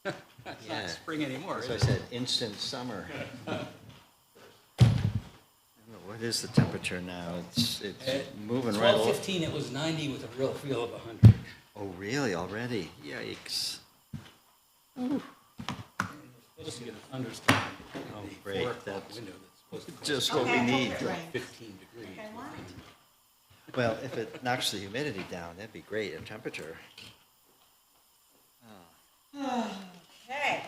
It's not spring anymore, As is I it? said, instant summer. I don't know, what is the temperature now? It's moving right along. 12:15, it was 90 with a real feel of 100. Oh, really? Already? Yikes. We're supposed to get a thunderstorm. Oh, The great. 4 o'clock That's window that's supposed to just close what we Okay, I hope need. it rains. 15 degrees. Okay, what? Well, if it knocks the humidity down, that'd be great, and temperature. Okay.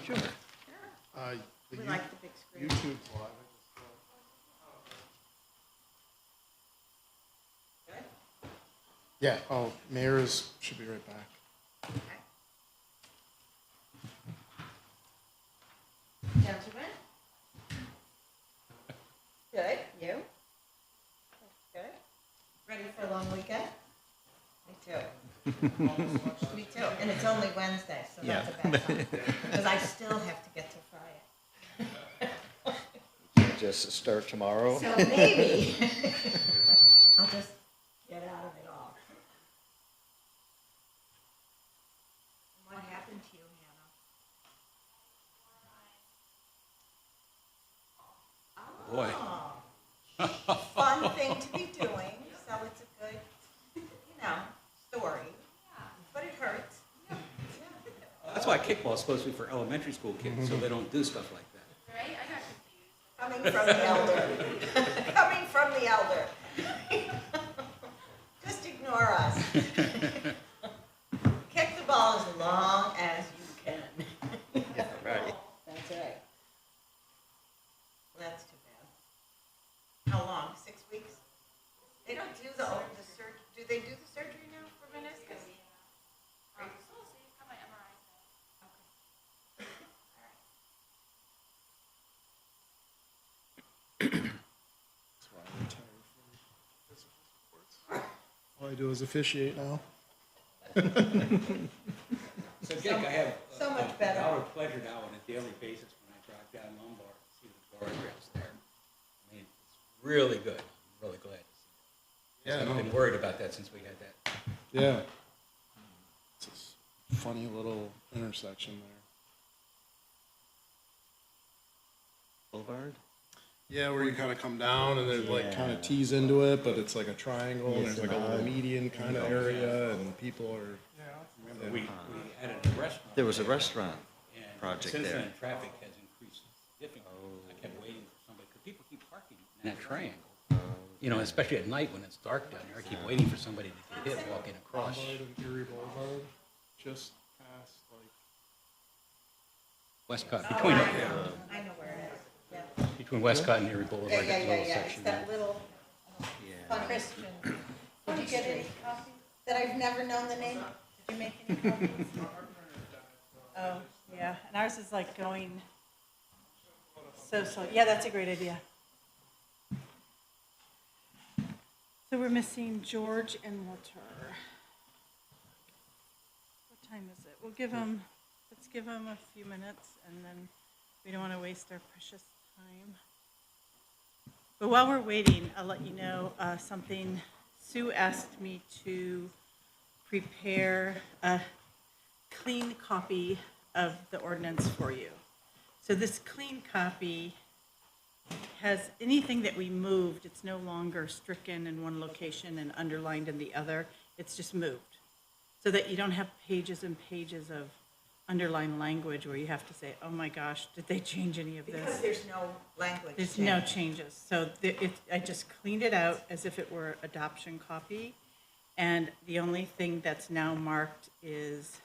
Sure. We like the big screen. YouTube live. Yeah, oh, Mayor's should be right back. Gentlemen? Good, you? Good. Ready for a long weekend? Me too. Me too, and it's only Wednesday, so that's a bad sign. Because I still have to get to Friday. Can't just start tomorrow. So maybe I'll just get out of it all. What happened to you, Hannah? Boy. Oh, fun thing to be doing, so it's a good, story. But it hurts. That's why kickball is supposed to be for elementary school kids, so they don't do stuff like that. Right? I got confused. Coming from the elder. Coming from the elder. Just ignore us. Kick the ball as long as you can. Yeah, right. That's right. Well, that's too bad. How long? 6 weeks? They don't do the surgery. Do they do the surgery now for meniscus? So see, got my MRI today. That's why I retired from physical sports. All I do is officiate now. So Dick, I have So much a better. dollar pleasure now on a daily basis when I drive down Lombard and see the guardrails there. I mean, it's really good. I'm really glad to see that. Yeah, I've no. been worried about that since we had that. Yeah. It's this funny little intersection there. Boulevard? Yeah, where you kind of come down and there's like kind Yeah. of tees into it, but it's like a triangle and Yes, there's like a and little odd. median kind of area and people are. Remember, we added a restaurant. There was a there, restaurant and project since there. then, traffic has increased significantly. I kept waiting for somebody, because people keep parking in that triangle. You know, especially at night when it's dark down there, I keep waiting for somebody to get hit walking across. Lombard and Erie Boulevard, just past like. Westcott, Oh, between, I know where it is. Yeah. between Westcott and Erie Boulevard, Yeah, there's yeah, a yeah, little yeah. It's section there. that little Yeah. fun Christian. Did you get any copies? That I've never known the name? Did you make any copies? Oh, yeah, and ours is like going so slow. Yeah, that's a great idea. So we're missing George and Walter. What time is it? Let's give them a few minutes, and then we don't want to waste our precious time. But while we're waiting, I'll let you know something. Sue asked me to prepare a clean copy of the ordinance for you. So this clean copy has anything that we moved, it's no longer stricken in one location and underlined in the other, it's just moved. So that you don't have pages and pages of underlined language where you have to say, oh my gosh, did they change any of Because this? there's no language There's no change. changes. So I just cleaned it out as if it were adoption copy. And the only thing that's now marked is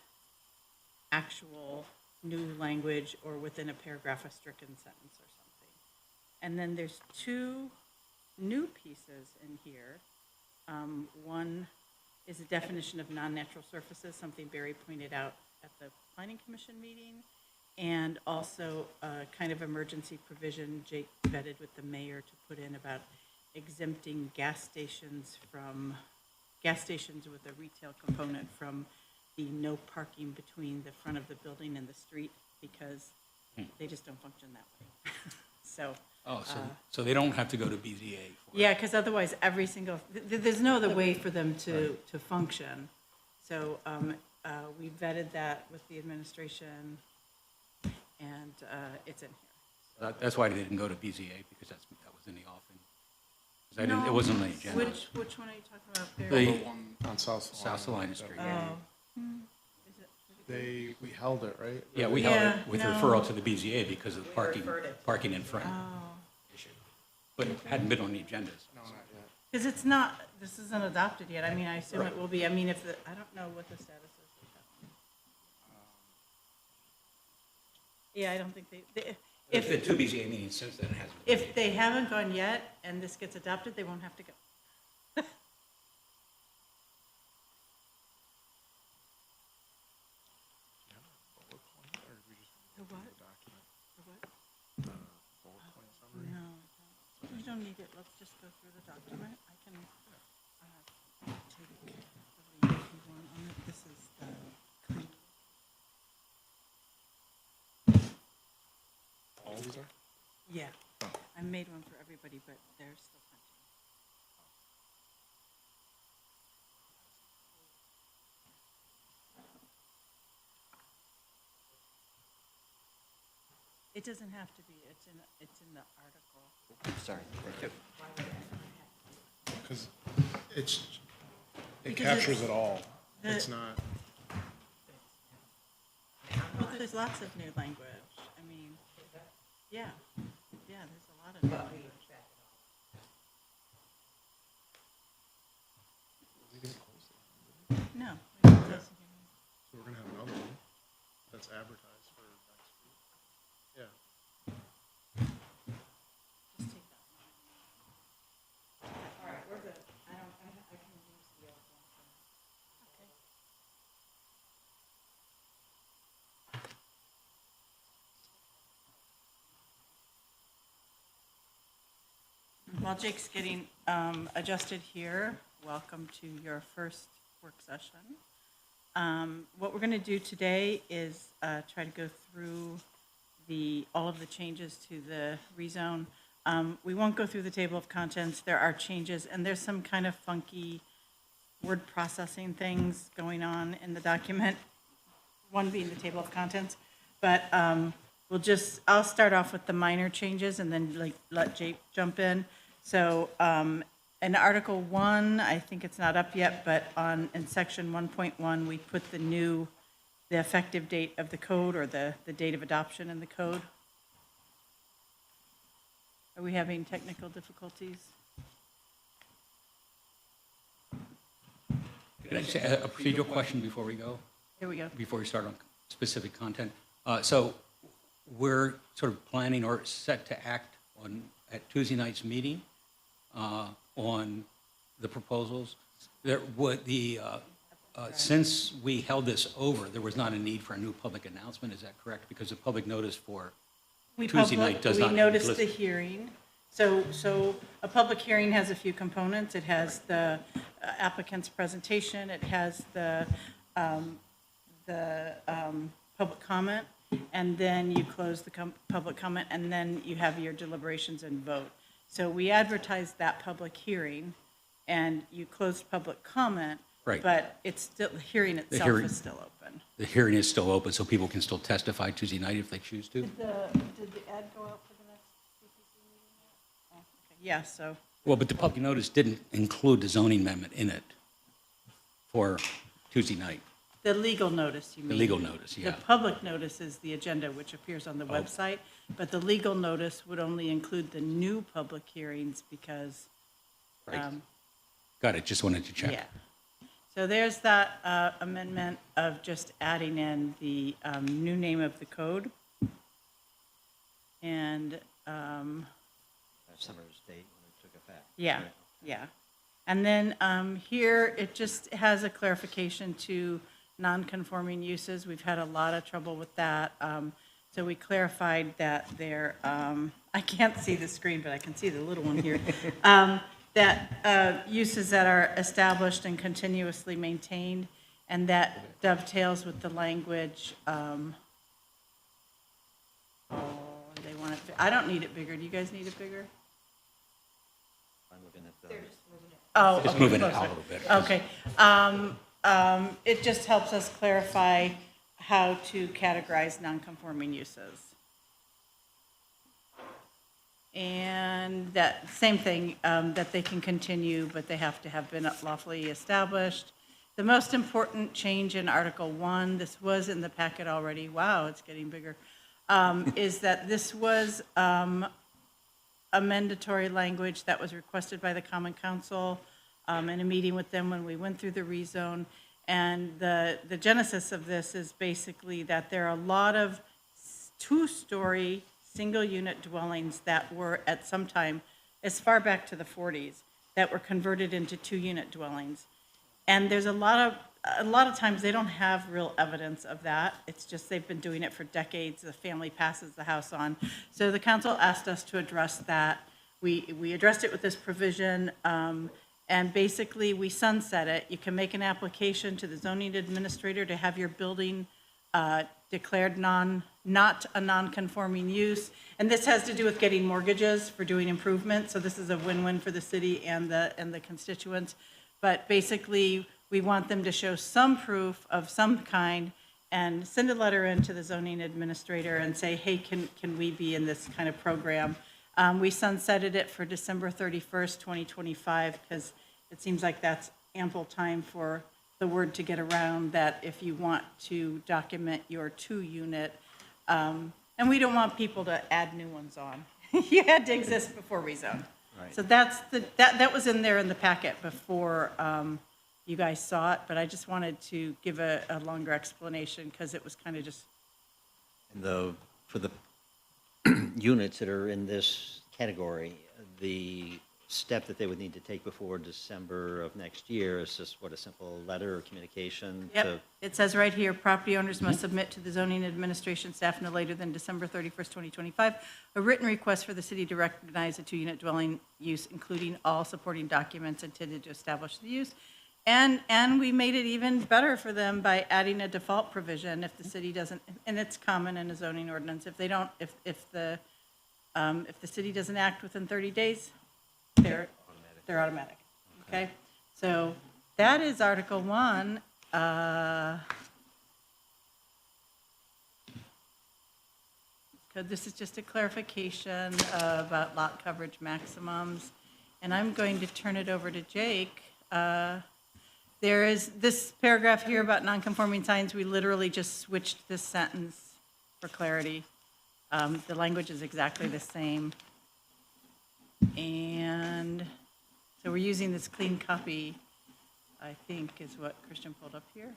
actual new language or within a paragraph, a stricken sentence or something. And then there's two new pieces in here. One is a definition of non-natural surfaces, something Barry pointed out at the Planning Commission meeting, and also a kind of emergency provision Jake vetted with the mayor to put in about exempting gas stations with a retail component from the no parking between the front of the building and the street, because they just don't function that way. So, Oh, so they don't have to go to BZA for it? yeah, because otherwise there's no other way for them to function. So we vetted that with the administration, and it's in here. That's why they didn't go to BZA, because that was in the offing. 'Cause it wasn't on the agenda. Which one are you talking about there? The The one on South Salina. South Salina Street. Oh. We held it, right? Yeah, we held Yeah, it with no. referral to the BZA because of the parking in front Oh. issue. But it hadn't been on the agendas. No, not yet. Because this isn't adopted yet. I mean, I assume it will be. I mean, I don't know what the status is with that one. Yeah, I don't think If the two BZA meetings since then, it hasn't. been if they haven't gone yet and this gets adopted, they won't have to go. The what? The what? No, we don't need it. Let's just go through the document. I can take the lead if you want on it. This is the, All these are? yeah. I made one for everybody, but they're still printing. It doesn't have to be. It's in the article. Sorry. Because it Because captures it all. the- It's not, Well, there's lots of new language. I mean, yeah, there's a lot of new language. we didn't close it. No. it doesn't. So we're gonna have another one that's advertised for next week. Yeah. Just take that one. All right, we're good. I can use the other one. Okay. While Jake's getting adjusted here, welcome to your first work session. What we're going to do today is try to go through all of the changes to the rezone. We won't go through the table of contents. There are changes, and there's some kind of funky word processing things going on in the document, one being the table of contents. But I'll start off with the minor changes and then let Jake jump in. So in Article 1, I think it's not up yet, but in Section 1.1, we put the effective date of the code, or the date of adoption in the code. Are we having technical difficulties? Can I just add a procedural question before we go? Here we go. Before we start on specific content. So we're sort of planning or set to act at Tuesday night's meeting on the proposals. Since we held this over, there was not a need for a new public announcement, is that correct? Because the public notice for Tuesday night does not. We noticed the exist. hearing. So a public hearing has a few components. It has the applicant's presentation, it has the public comment, and then you close the public comment, and then you have your deliberations and vote. So we advertised that public hearing, and you closed public comment. Right. But it's still, the hearing itself hearing- is still open. The hearing is still open, so people can still testify Tuesday night if they choose to? Did the ad go out for the next CPC meeting yet? Oh, okay. Yeah, so, Well, but the public notice didn't include the zoning amendment in it for Tuesday night. the legal notice, you mean? The legal notice, yeah. The public notice is the agenda, which appears on the Oh. website, but the legal notice would only include the new public hearings because, Right. Got it, just wanted to check. yeah. So there's that amendment of just adding in the new name of the code. And, Summer's date when it took effect. yeah, yeah. And then here, it just has a clarification to non-conforming uses. We've had a lot of trouble with that. So we clarified that they're I can't see the screen, but I can see the little one here, that uses that are established and continuously maintained, and that dovetails with the language. They want it, I don't need it bigger. Do you guys need it bigger? I'm looking at the. Oh, Just okay, moving it closer. out a little bit. Okay. It just helps us clarify how to categorize nonconforming uses. And that, same thing, that they can continue, but they have to have been lawfully established. The most important change in Article 1, this was in the packet already, wow, it's getting bigger, is that this was a mandatory language that was requested by the Common Council in a meeting with them when we went through the rezone. And the genesis of this is basically that there are a lot of two-story, single-unit dwellings that were at some time, as far back to the 40s, that were converted into two-unit dwellings. And there's a lot of times they don't have real evidence of that. It's just they've been doing it for decades. The family passes the house on. So the council asked us to address that. We addressed it with this provision, and basically we sunset it. You can make an application to the zoning administrator to have your building declared not a non-conforming use. And this has to do with getting mortgages for doing improvements. So this is a win-win for the city and the constituents. But basically, we want them to show some proof of some kind and send a letter in to the zoning administrator and say, hey, can we be in this kind of program? We sunsetted it for December 31st, 2025, because it seems like that's ample time for the word to get around that if you want to document your two-unit, and we don't want people to add new ones on. You had to exist before rezone. Right. So that was in there in the packet before you guys saw it, but I just wanted to give a longer explanation because it was kind of just. And for the units that are in this category, the step that they would need to take before December of next year is just, what, a simple letter or communication? Yep, it says right here, property owners must submit to the zoning administration staff no later than December 31st, 2025, a written request for the city to recognize a two-unit dwelling use, including all supporting documents intended to establish the use. And we made it even better for them by adding a default provision if the city doesn't, and it's common in a zoning ordinance, if they don't, if the city doesn't act within 30 days, they're automatic, okay? So that is Article 1. So this is just a clarification about lot coverage maximums, and I'm going to turn it over to Jake. There is this paragraph here about nonconforming signs. We literally just switched this sentence for clarity. The language is exactly the same. And so we're using this clean copy, I think is what Christian pulled up here.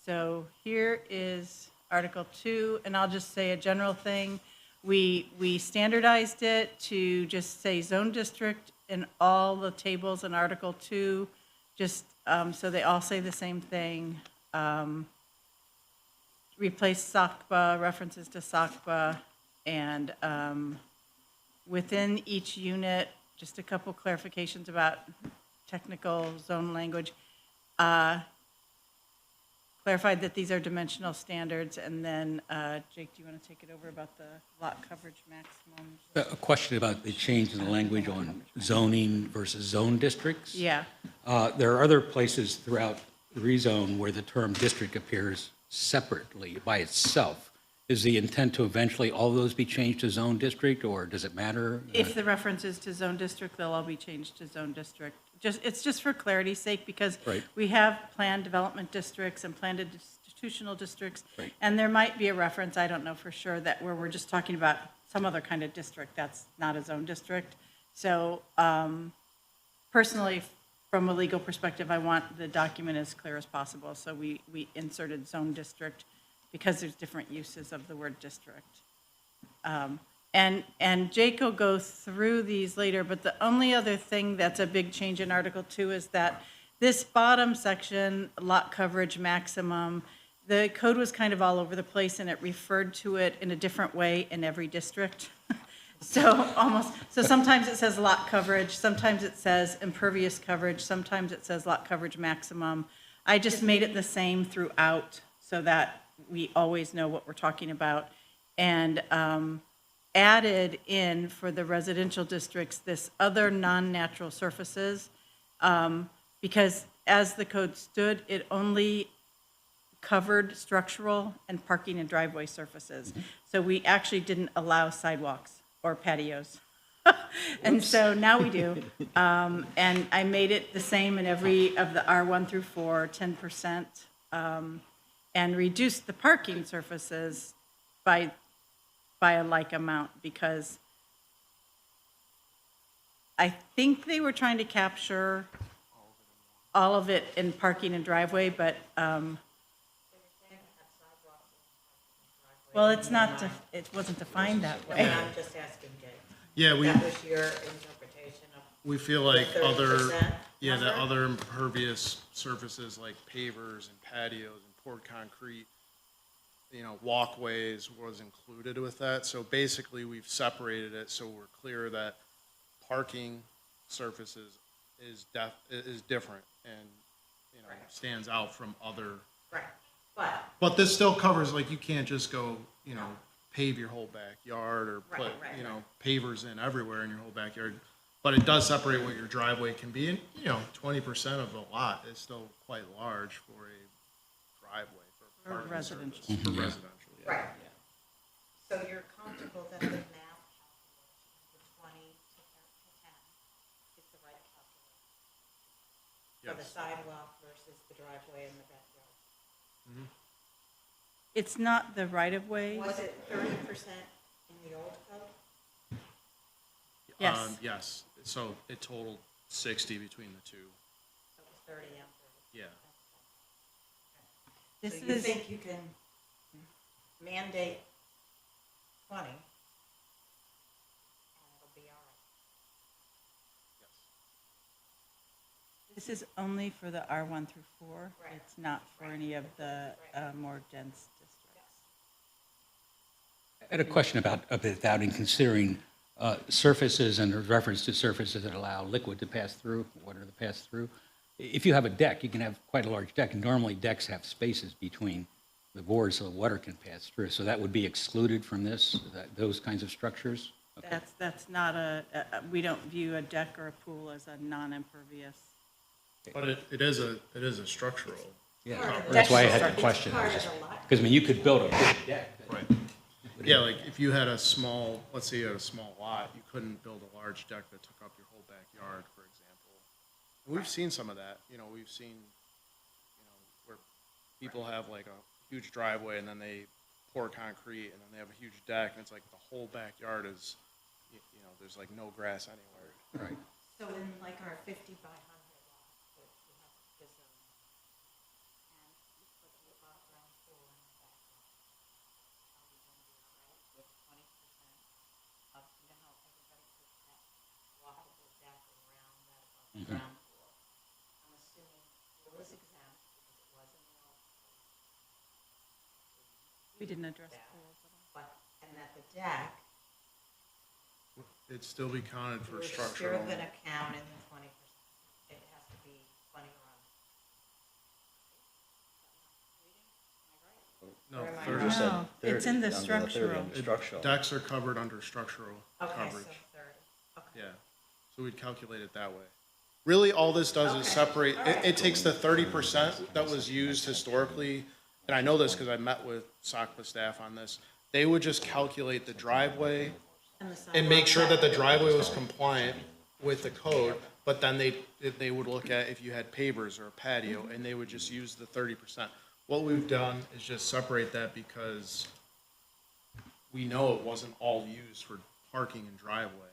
So here is Article 2, and I'll just say a general thing. We standardized it to just say zone district in all the tables in Article 2, just so they all say the same thing. Replace SOCBA, references to SOCBA, and within each unit, just a couple clarifications about technical zone language. Clarified that these are dimensional standards, and then, Jake, do you want to take it over about the lot coverage maximums? A question about the change in the language on zoning versus zone districts. Yeah, There are other places throughout the rezone where the term district appears separately by itself. Is the intent to eventually all those be changed to zone district, or does it matter? if the reference is to zone district, they'll all be changed to zone district. It's just for clarity's sake, because Right. we have planned development districts and planned institutional districts. Right. And there might be a reference, I don't know for sure, that where we're just talking about some other kind of district that's not a zone district. So personally, from a legal perspective, I want the document as clear as possible. So we inserted zone district because there's different uses of the word district. And Jake will go through these later, but the only other thing that's a big change in Article 2 is that this bottom section, lot coverage maximum, the code was kind of all over the place, and it referred to it in a different way in every district. So almost, so sometimes it says lot coverage, sometimes it says impervious coverage, sometimes it says lot coverage maximum. I just made it the same throughout so that we always know what we're talking about. And added in for the residential districts, this other non-natural surfaces, because as the code stood, it only covered structural and parking and driveway surfaces. So we actually didn't allow sidewalks or patios. And so now we do. And I made it the same in every of the R1 through 4, 10%, and reduced the parking surfaces by a like amount, because I think they were trying to capture all of it in parking and driveway, but, well, it's not, it wasn't defined that way. I'm just asking Jake. Yeah, That was your interpretation of we feel like the other, 30% yeah, the number? other impervious surfaces like pavers and patios and poured concrete, walkways was included with that. So basically, we've separated it so we're clear that parking surfaces is different and, stands out from other. Right, but, But this still covers, like, you can't just go, pave your whole backyard or Right, put, right. pavers in everywhere in your whole backyard. But it does separate what your driveway can be, and, 20% of the lot is still quite large for a driveway for parking residential. service, for residential, yeah. right. So you're comfortable that the math calculation, the 20 to 10 is the right calculation? For the Yes. sidewalk versus the driveway in the backyard? It's not the right-of-way. Was it 30% in the old code? Yes. Yes, so it totaled 60 between the two, So it was 30 and 30. yeah. This So you is, think you can mandate 20? And it'll be all right? this is only for the R1 through 4. Right. It's not for any of the more dense districts. I had a question about that in considering surfaces and reference to surfaces that allow liquid to pass through, water to pass through. If you have a deck, you can have quite a large deck, and normally decks have spaces between the boards so the water can pass through. So that would be excluded from this, those kinds of structures? Okay. That's not we don't view a deck or a pool as a non-impervious. But it is a structural. Yeah, Part of the that's why I deck had the structure. question. It's part of the lot. Because, I mean, you could build a big deck. Right. Yeah, like if you had a small, let's say you had a small lot, you couldn't build a large deck that took up your whole backyard, for example. And we've seen some of that, we've seen, where people have like a huge driveway and then they pour concrete and then they have a huge deck and it's like the whole backyard is, there's like no grass anywhere. Right. So in like our 50 by 100 lot, which we have the zone, and you put the above ground pool in the back lot, are we gonna be all right with 20% of, how everybody puts that walkable deck around that above ground pool? I'm assuming it was exempt because it was in the old code. We didn't address Yeah. pools at all. But, and that the deck, It'd still be counted for we're structural. still gonna count in the 20%. It has to be 20 or under. No, Or am I 30. wrong? said No, it's in the 30, under 30 structural. under Structural. Decks are covered under structural Okay, so coverage. 30, okay. Yeah, so we'd calculate it that way. Really, all this does is Okay. separate, it takes the 30% that was used historically, and I know this because I met with SOCPA staff on this. They would just calculate the driveway and make sure that the driveway was compliant with the code, but then they would look at if you had pavers or a patio, and they would just use the 30%. What we've done is just separate that because we know it wasn't all used for parking and driveway,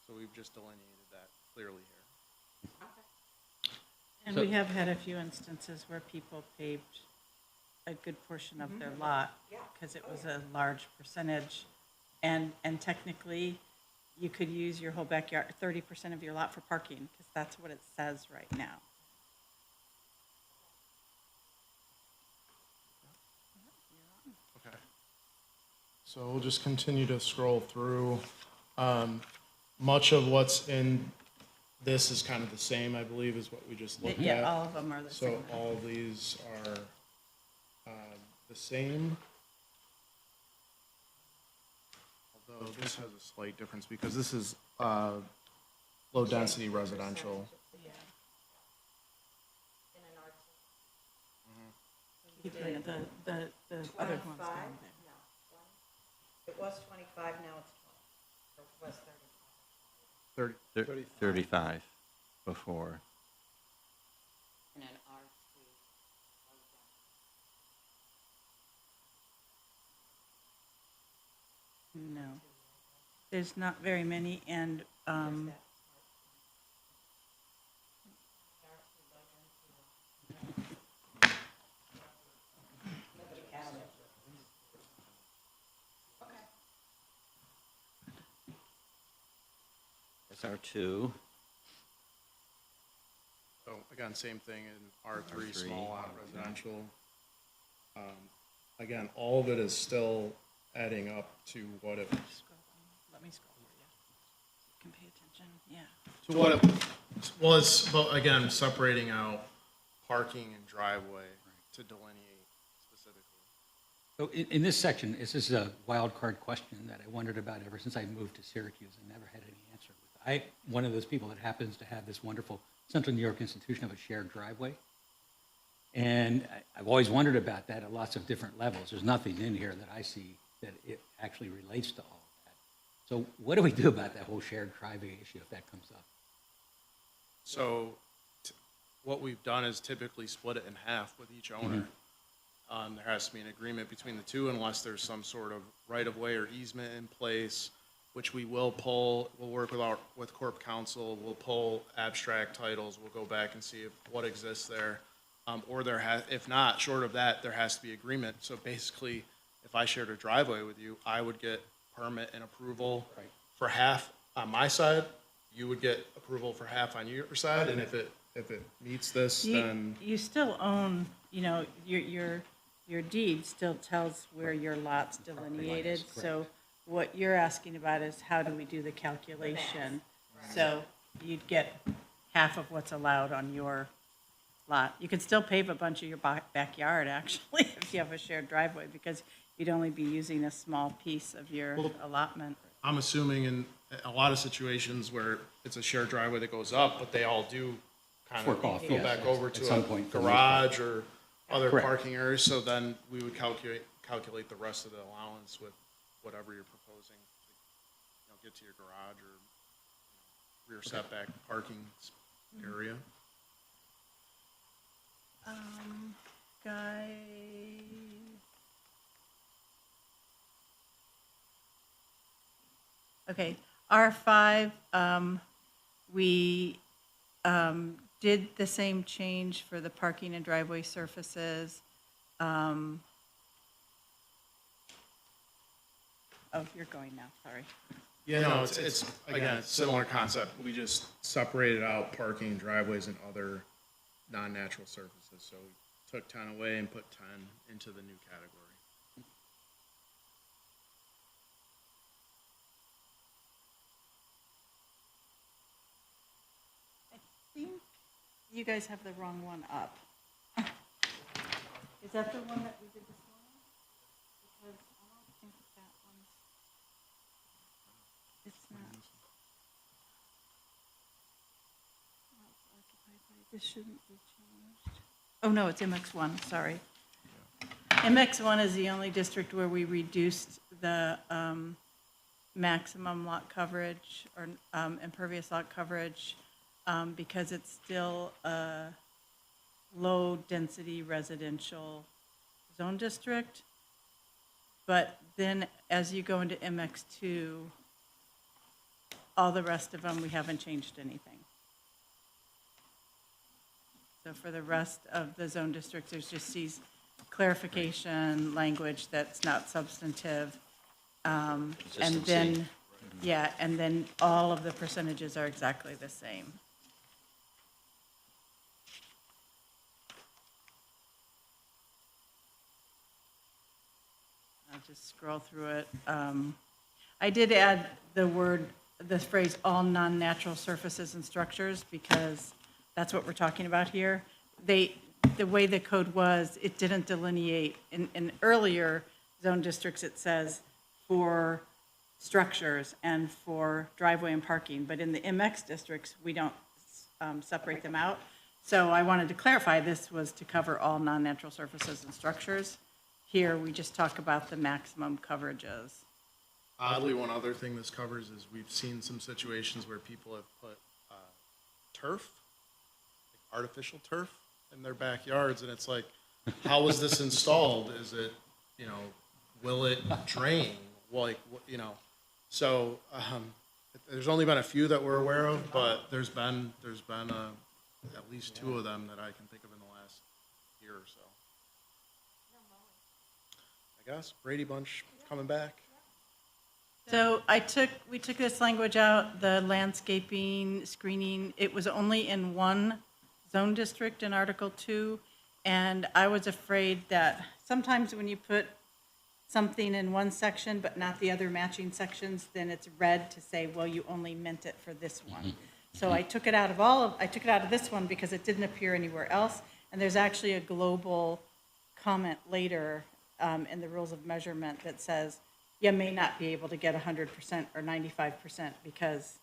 so we've just delineated that clearly here. And So- we have had a few instances where people paved a good portion of their lot because it was a large percentage. And technically, you could use your whole backyard, 30% of your lot for parking, because that's what it says right now. Okay. So we'll just continue to scroll through. Much of what's in this is kind of the same, I believe, is what we just looked at. Yeah, all of them are the So same. all of these are the same. Although this has a slight difference because this is low-density residential. Keep looking at the other ones down there. It was 25, now it's 20, or was 35. 35 before. And an R2. No. There's not very many, and, SR2. So again, same thing in R3, R3. small lot residential. Again, all of it is still adding up to what it, let me scroll for you. You can pay attention, yeah. to what it was, but again, separating out parking and driveway to delineate specifically. So in this section, this is a wild card question that I wondered about ever since I moved to Syracuse and never had any answer with. One of those people that happens to have this wonderful Central New York institution of a shared driveway. And I've always wondered about that at lots of different levels. There's nothing in here that I see that it actually relates to all of that. So what do we do about that whole shared driveway issue if that comes up? So what we've done is typically split it in half with each owner. There has to be an agreement between the two unless there's some sort of right-of-way or easement in place, which we will pull. We'll work with Corp Counsel. We'll pull abstract titles. We'll go back and see what exists there. Or if not, short of that, there has to be agreement. So basically, if I shared a driveway with you, I would get permit and approval for half on my side. You would get approval for half on your side, and if it meets this, then You still own, your deed still tells where your lot's delineated. So what you're asking about is how do we do the calculation? So you'd get half of what's allowed on your lot. You could still pave a bunch of your backyard, actually, if you have a shared driveway, because you'd only be using a small piece of your allotment. I'm assuming in a lot of situations where it's a shared driveway that goes up, but they all do kind of Fork off, go yes, back at over to some a point for the most part. garage or other Correct. parking areas, so then we would calculate the rest of the allowance with whatever you're proposing to, get to your garage or rear setback parking area. Guy. Okay, R5, we did the same change for the parking and driveway surfaces. Oh, you're going now, sorry. Yeah, no, it's again, it's similar concept. We just separated out parking, driveways, and other non-natural surfaces. So we took 10 away and put 10 into the new category. I think you guys have the wrong one up. Is that the one that we did this morning? Because I don't think that one's, it's not. Well, it's occupied by- This shouldn't be changed. Oh, no, it's MX1, sorry. MX1 is the only district where we reduced the maximum lot coverage or impervious lot coverage because it's still a low-density residential zone district. But then as you go into MX2, all the rest of them, we haven't changed anything. So for the rest of the zone districts, there's just these clarification language that's not substantive. And Consistency. then, yeah, and then all of the percentages are exactly the same. I'll just scroll through it. I did add the phrase "all non-natural surfaces and structures" because that's what we're talking about here. The way the code was, it didn't delineate, in earlier zone districts, it says for structures and for driveway and parking, but in the MX districts, we don't separate them out. So I wanted to clarify, this was to cover all non-natural surfaces and structures. Here, we just talk about the maximum coverages. Oddly, one other thing this covers is we've seen some situations where people have put turf, like artificial turf, in their backyards, and it's like, how was this installed? Is it, will it drain? So there's only been a few that we're aware of, but there's been at least 2 of them that I can think of in the last year or so. I guess Brady Bunch coming back. So we took this language out, the landscaping, screening, it was only in one zone district in Article 2, and I was afraid that sometimes when you put something in one section but not the other matching sections, then it's read to say, well, you only meant it for this one. So I took it out of this one because it didn't appear anywhere else, and there's actually a global comment later in the rules of measurement that says you may not be able to get 100% or 95% because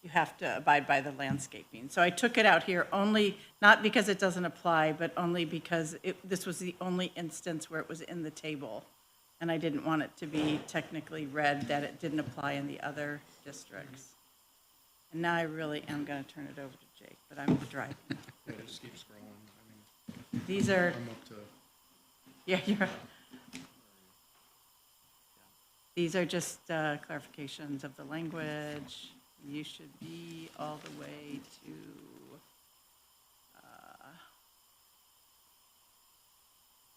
you have to abide by the landscaping. So I took it out here only, not because it doesn't apply, but only because this was the only instance where it was in the table. And I didn't want it to be technically read that it didn't apply in the other districts. And now I really am going to turn it over to Jake, but I'm driving. Yeah, just keep scrolling. These are, I'm up to. yeah, you're right. These are just clarifications of the language. You should be all the way to,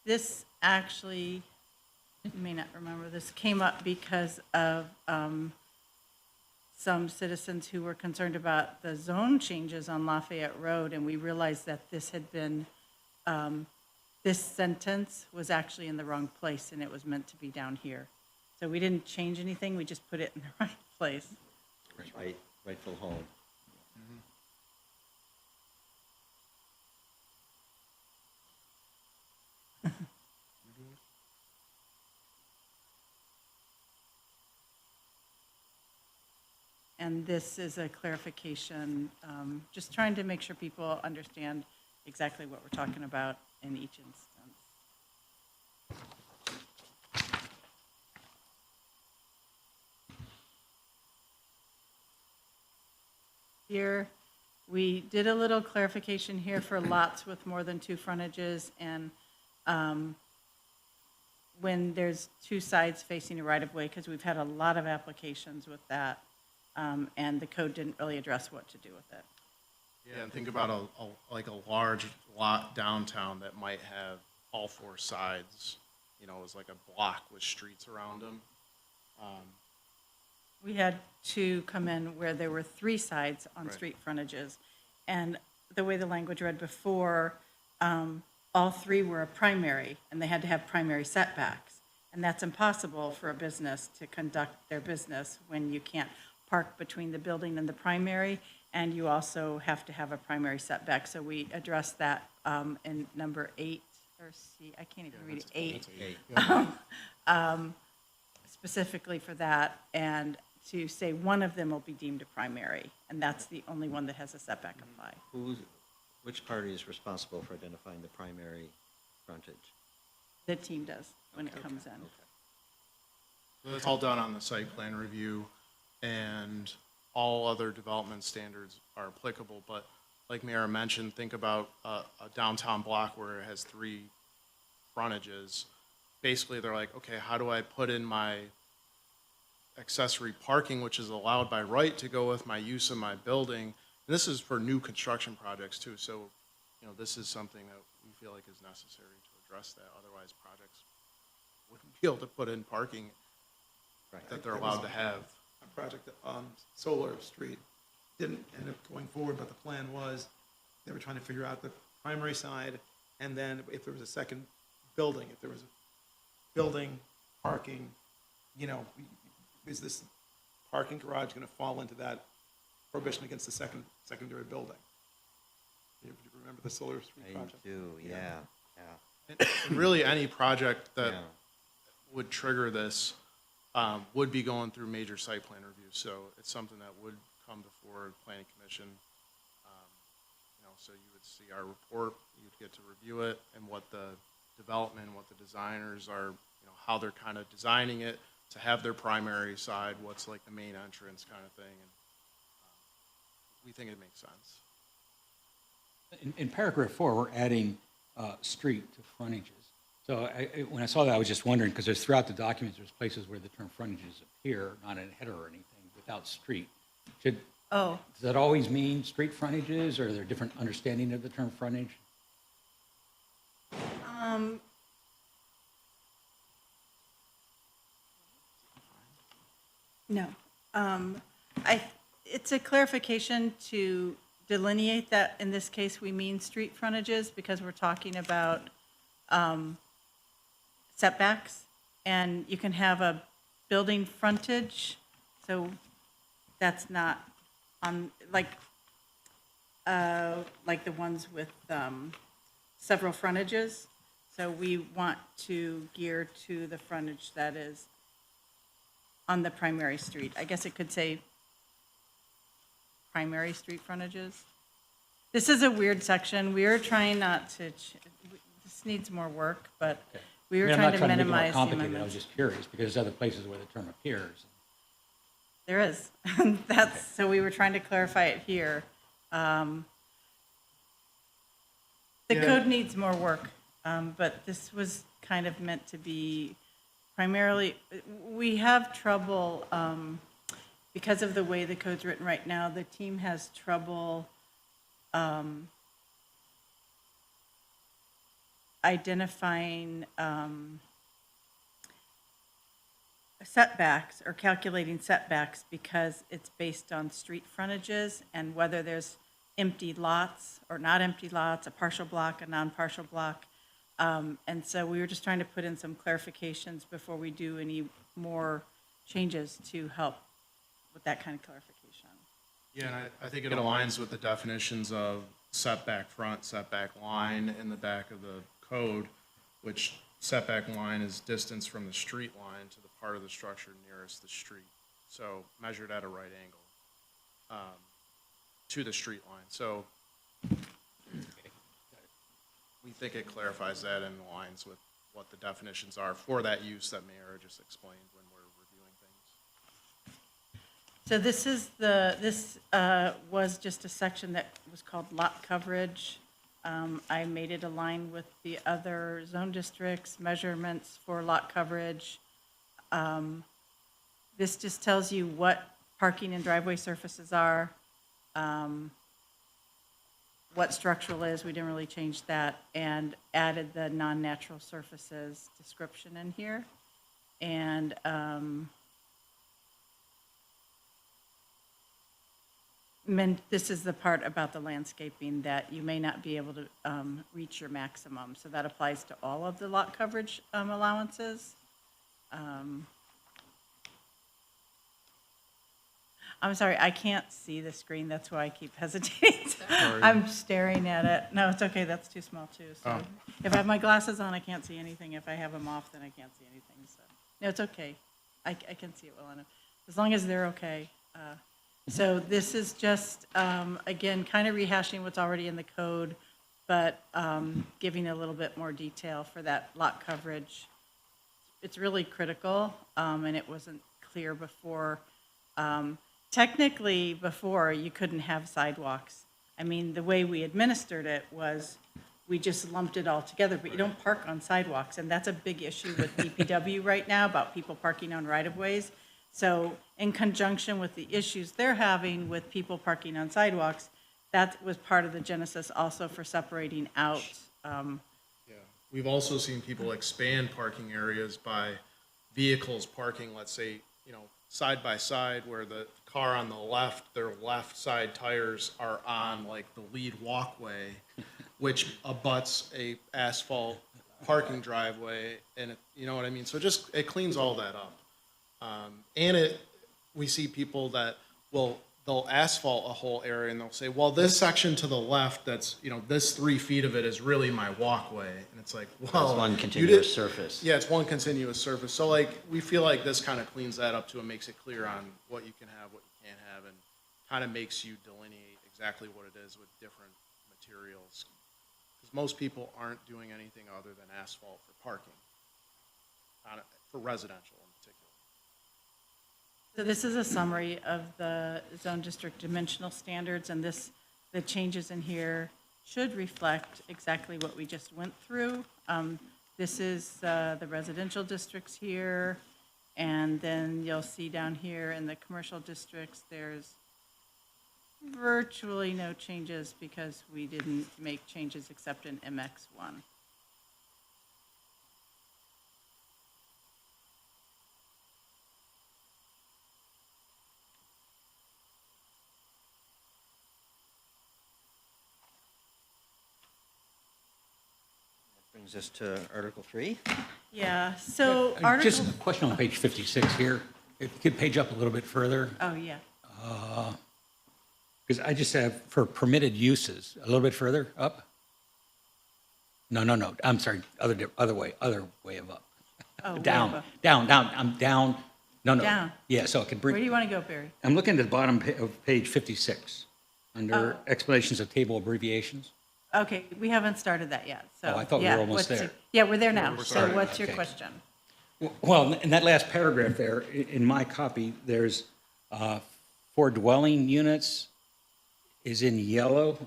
this actually, you may not remember, this came up because of some citizens who were concerned about the zone changes on Lafayette Road, and we realized that this had been, this sentence was actually in the wrong place, and it was meant to be down here. So we didn't change anything, we just put it in the right place. Rightful home. And this is a clarification, just trying to make sure people understand exactly what we're talking about in each instance. Here, we did a little clarification here for lots with more than 2 frontages, and when there's 2 sides facing a right-of-way, because we've had a lot of applications with that, and the code didn't really address what to do with it. Yeah, and think about a large lot downtown that might have all 4 sides, as like a block with streets around them. We had 2 come in where there were 3 sides on Right. street frontages. And the way the language read before, all 3 were a primary, and they had to have primary setbacks. And that's impossible for a business to conduct their business when you can't park between the building and the primary, and you also have to have a primary setback. So we addressed that in number 8, or C, I can't even read it, 8. Specifically for that, and to say one of them will be deemed a primary, and that's the only one that has a setback applied. Which party is responsible for identifying the primary frontage? The team does when it comes in. So that's all done on the site plan review, and all other development standards are applicable. But like Mayor mentioned, think about a downtown block where it has 3 frontages. Basically, they're like, okay, how do I put in my accessory parking, which is allowed by right to go with my use of my building? And this is for new construction projects too. So, this is something that we feel like is necessary to address that. Otherwise, projects wouldn't be able to put in parking that they're allowed to have. A project on Solar Street didn't end up going forward, but the plan was, they were trying to figure out the primary side, and then if there was a second building, if there was a building, parking, is this parking garage going to fall into that prohibition against the secondary building? You remember the Solar Street I project? do, yeah. And really, any project that Yeah. would trigger this would be going through major site plan review. So it's something that would come before the planning commission. So you would see our report, you'd get to review it, and what the development, what the designers are, how they're kind of designing it to have their primary side, what's like the main entrance kind of thing. And we think it makes sense. In paragraph 4, we're adding street to frontages. So when I saw that, I was just wondering, because there's throughout the documents, there's places where the term frontages appear, not in a header or anything, without street. Does that always mean street frontages, or are there different understanding of the term frontage? No. It's a clarification to delineate that in this case we mean street frontages because we're talking about setbacks, and you can have a building frontage, so that's not on, like the ones with several frontages. So we want to gear to the frontage that is on the primary street. I guess it could say primary street frontages. This is a weird section. We are trying not to, this needs more work, but we were trying to minimize the I'm not trying to make it more complicated, I was amendments. just curious, because there's other places where the term appears. There is. So we were trying to clarify it here. The code needs more work, but this was kind of meant to be primarily, we have trouble, because of the way the code's written right now, the team has trouble identifying setbacks or calculating setbacks because it's based on street frontages and whether there's empty lots or not empty lots, a partial block, a non-partial block. And so we were just trying to put in some clarifications before we do any more changes to help with that kind of clarification. Yeah, and I think it aligns with the definitions of setback front, setback line in the back of the code, which setback line is distance from the street line to the part of the structure nearest the street. So measured at a right angle to the street line. So we think it clarifies that and aligns with what the definitions are for that use that Mayor just explained when we're reviewing things. So this was just a section that was called lot coverage. I made it align with the other zone districts, measurements for lot coverage. This just tells you what parking and driveway surfaces are, what structural is, we didn't really change that, and added the non-natural surfaces description in here. And this is the part about the landscaping that you may not be able to reach your maximum. So that applies to all of the lot coverage allowances. I'm sorry, I can't see the screen, that's why I keep hesitating. I'm staring at it. No, it's okay, that's too small too. So if I have my glasses on, I can't see anything. If I have them off, then I can't see anything, so. No, it's okay. I can see it well enough, as long as they're okay. So this is just, again, kind of rehashing what's already in the code, but giving a little bit more detail for that lot coverage. It's really critical, and it wasn't clear before. Technically, before, you couldn't have sidewalks. I mean, the way we administered it was we just lumped it all together, but you don't park on sidewalks, and that's a big issue with DPW right now about people parking on right-of-ways. So in conjunction with the issues they're having with people parking on sidewalks, that was part of the genesis also for separating out. Yeah, we've also seen people expand parking areas by vehicles parking, let's say, side by side, where the car on the left, their left side tires are on like the lead walkway, which abuts a asphalt parking driveway, and you know what I mean? So just, it cleans all that up. And we see people that they'll asphalt a whole area and they'll say, well, this section to the left, that's, this 3 feet of it is really my walkway. And it's like, well. It's one you continuous did- surface. Yeah, it's one continuous surface. So like, we feel like this kind of cleans that up too and makes it clear on what you can have, what you can't have, and kind of makes you delineate exactly what it is with different materials. Because most people aren't doing anything other than asphalt for parking, for residential in particular. So this is a summary of the zone district dimensional standards, and the changes in here should reflect exactly what we just went through. This is the residential districts here, and then you'll see down here in the commercial districts, there's virtually no changes because we didn't make changes except in MX1. Brings us to Article 3. Yeah, so Just Article, a question on page 56 here. If you could page up a little bit further, oh, yeah. because I just have for permitted uses, a little bit further up. No, I'm sorry, other way of up. Oh, way Down, above. down, I'm down, no. Down. Yeah, so I could Where do bring, you want to go, Barry? I'm looking at the bottom of page 56, under Oh. explanations of table abbreviations. Okay, we haven't started that yet, so. Oh, I thought we were yeah, almost what's there. Yeah, we're there now. So starting. what's your Okay. question? Well, in that last paragraph there, in my copy, there's for dwelling units is in yellow,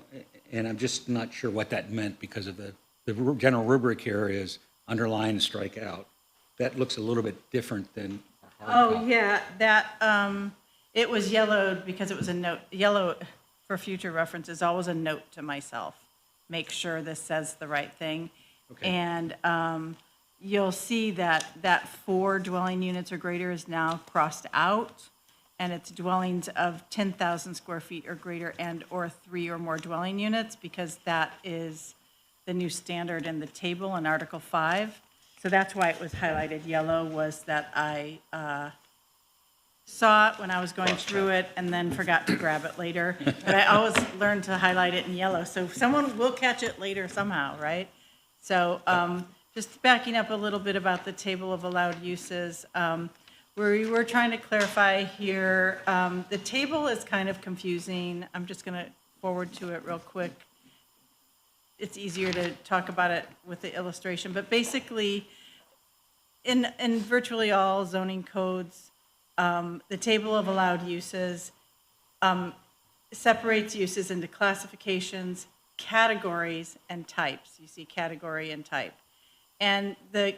and I'm just not sure what that meant because of the general rubric here is underline and strike out. That looks a little bit different than our hard Oh, copy. yeah, that, it was yellowed because it was a note, yellow for future reference is always a note to myself. Make sure this says the right thing. Okay. And you'll see that 4 dwelling units or greater is now crossed out, and it's dwellings of 10,000 square feet or greater and/or 3 or more dwelling units, because that is the new standard in the table in Article 5. So that's why it was highlighted yellow, was that I saw it when I was going through it and then forgot to grab it later. But I always learn to highlight it in yellow, so someone will catch it later somehow, right? So just backing up a little bit about the table of allowed uses, we were trying to clarify here, the table is kind of confusing. I'm just going to forward to it real quick. It's easier to talk about it with the illustration, but basically, in virtually all zoning codes, the table of allowed uses separates uses into classifications, categories, and types. You see category and type. And the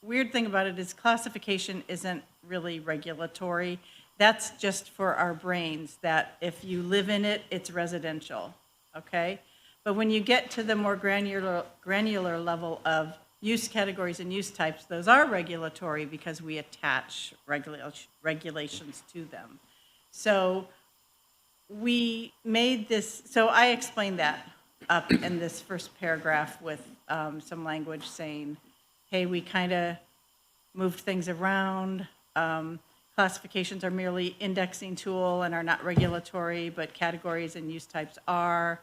weird thing about it is classification isn't really regulatory. That's just for our brains, that if you live in it, it's residential, okay? But when you get to the more granular level of use categories and use types, those are regulatory because we attach regulations to them. So we made this, so I explained that up in this first paragraph with some language saying, hey, we kind of moved things around. Classifications are merely indexing tool and are not regulatory, but categories and use types are.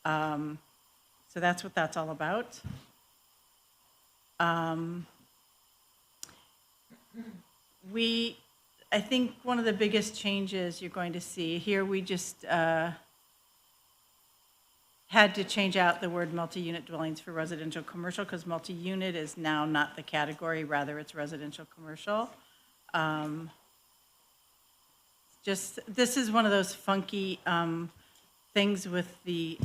So that's what that's all about. I think one of the biggest changes you're going to see here, we just had to change out the word multi-unit dwellings for residential commercial, because multi-unit is now not the category, rather it's residential commercial. This is one of those funky things with the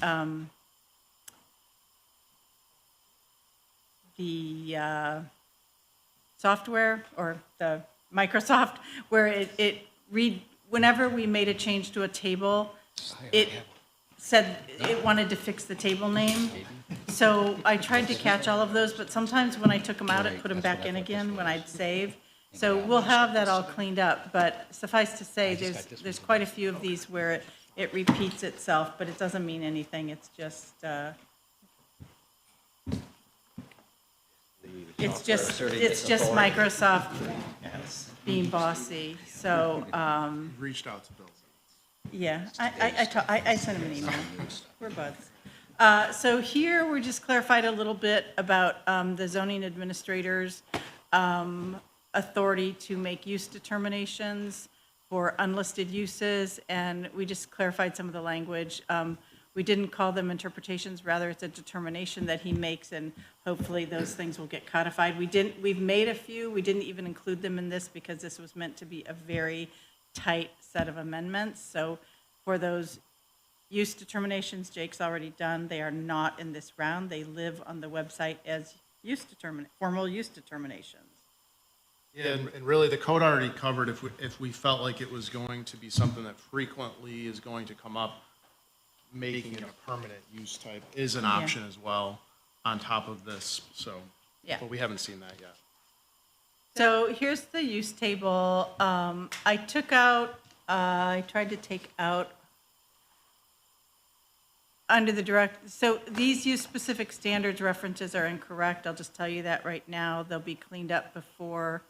software, or the Microsoft, where whenever we made a change to a table, it said it wanted to fix the table name. So I tried to catch all of those, but sometimes when I took them out, it put them back in again when I'd save. So we'll have that all cleaned up, but suffice to say, there's quite a few of these where it repeats itself, but it doesn't mean anything, it's just, It's just, asserting it's its just authority. Microsoft Yes. being bossy, so, Reached out to Bill. yeah, I sent him an email. We're buds. So here, we just clarified a little bit about the zoning administrator's authority to make use determinations for unlisted uses, and we just clarified some of the language. We didn't call them interpretations, rather it's a determination that he makes, and hopefully those things will get codified. We've made a few, we didn't even include them in this because this was meant to be a very tight set of amendments. So for those use determinations Jake's already done, they are not in this round. They live on the website as formal use determinations. Yeah, and really, the code already covered if we felt like it was going to be something that frequently is going to come up, making it a permanent use type is an option as well on top of this, so. Yeah. But we haven't seen that yet. So here's the use table. I tried to take out under the so these use-specific standards references are incorrect. I'll just tell you that right now. They'll be cleaned up before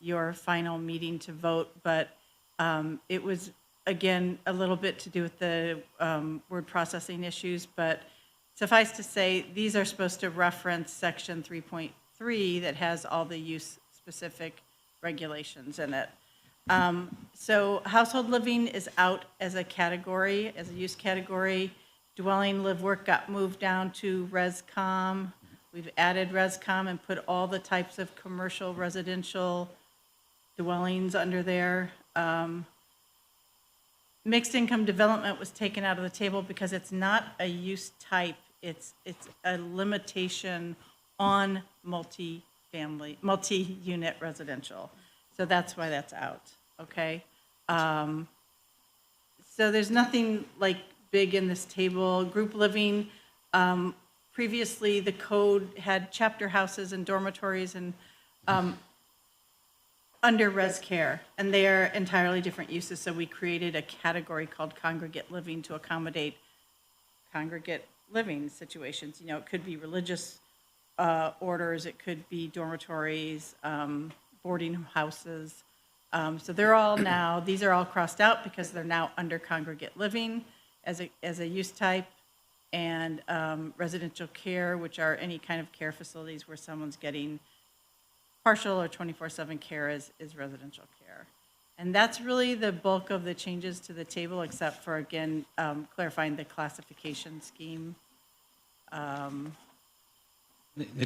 your final meeting to vote, but it was, again, a little bit to do with the word processing issues, but suffice to say, these are supposed to reference section 3.3 that has all the use-specific regulations in it. So household living is out as a category, as a use category. Dwelling, live, work got moved down to res-com. We've added res-com and put all the types of commercial, residential dwellings under there. Mixed income development was taken out of the table because it's not a use type, it's a limitation on multi-unit residential. So that's why that's out, okay? So there's nothing like big in this table. Group living, previously the code had chapter houses and dormitories and under res care, and they are entirely different uses, so we created a category called congregate living to accommodate congregate living situations. You know, it could be religious orders, it could be dormitories, boarding houses. So they're all now, these are all crossed out because they're now under congregate living as a use type, and residential care, which are any kind of care facilities where someone's getting partial or 24/7 care is residential care. And that's really the bulk of the changes to the table, except for, again, clarifying the classification scheme. The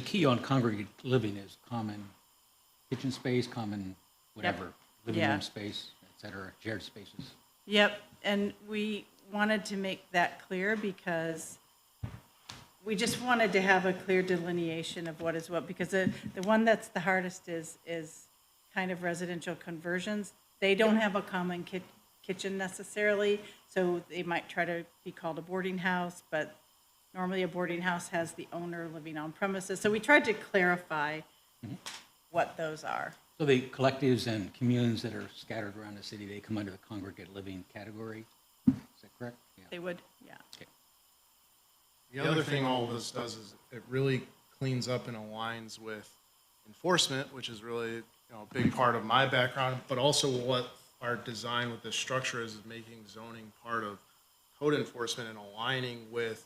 key on congregate living is common kitchen space, common whatever, living Yeah. room space, et cetera, shared spaces. Yep, and we wanted to make that clear because we just wanted to have a clear delineation of what is what, because the one that's the hardest is kind of residential conversions. They don't have a common kitchen necessarily, so they might try to be called a boarding house, but normally a boarding house has the owner living on premises. So we tried to clarify what those are. So the collectives and communes that are scattered around the city, they come under the congregate living category? Is that correct? Yeah. They would, yeah. Okay. The other thing all of this does is it really cleans up and aligns with enforcement, which is really, a big part of my background, but also what our design with this structure is making zoning part of code enforcement and aligning with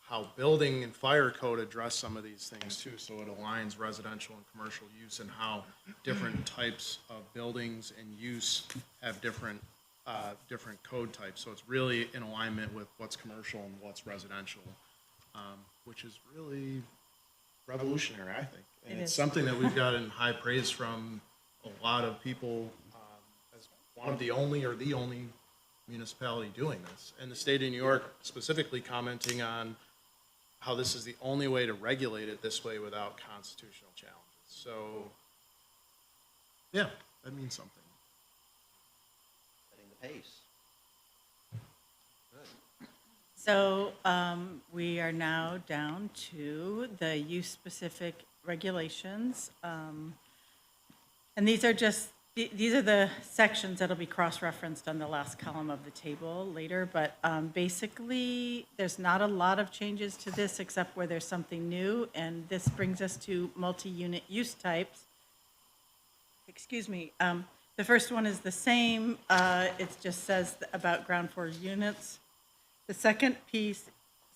how building and fire code address some of these things too. So it aligns residential and commercial use and how different types of buildings and use have different code types. So it's really in alignment with what's commercial and what's residential, which is really revolutionary, I think. And It it's is. something that we've gotten high praise from a lot of people as one of the only or the only municipality doing this. And the state of New York specifically commenting on how this is the only way to regulate it this way without constitutional challenges. So, yeah, that means something. Setting the pace. So we are now down to the use-specific regulations. And these are just These are the sections that'll be cross-referenced on the last column of the table later, but basically, there's not a lot of changes to this except where there's something new, and this brings us to multi-unit use types. Excuse me. The first one is the same. It just says about ground floor units. The second piece,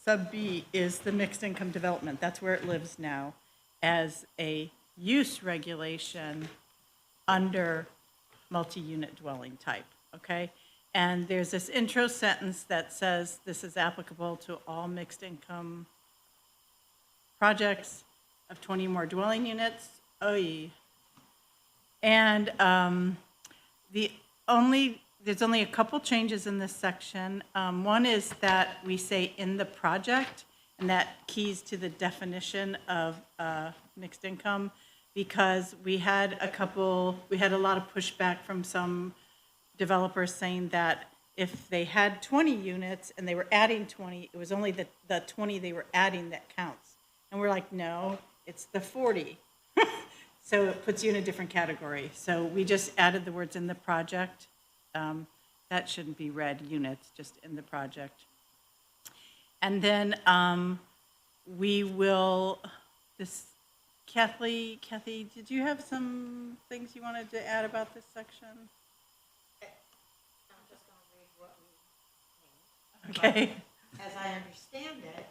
sub B, is the mixed income development. That's where it lives now as a use regulation under multi-unit dwelling type, okay? And there's this intro sentence that says this is applicable to all mixed income projects of 20 or more dwelling units. Oy. And there's only a couple changes in this section. One is that we say in the project, and that keys to the definition of mixed income, because we had a lot of pushback from some developers saying that if they had 20 units and they were adding 20, it was only the 20 they were adding that counts. And we're like, no, it's the 40. So it puts you in a different category. So we just added the words in the project. That shouldn't be read units, just in the project. And then we will, Kathy, did you have some things you wanted to add about this section? I'm just going to read what we changed. Okay. As I understand it,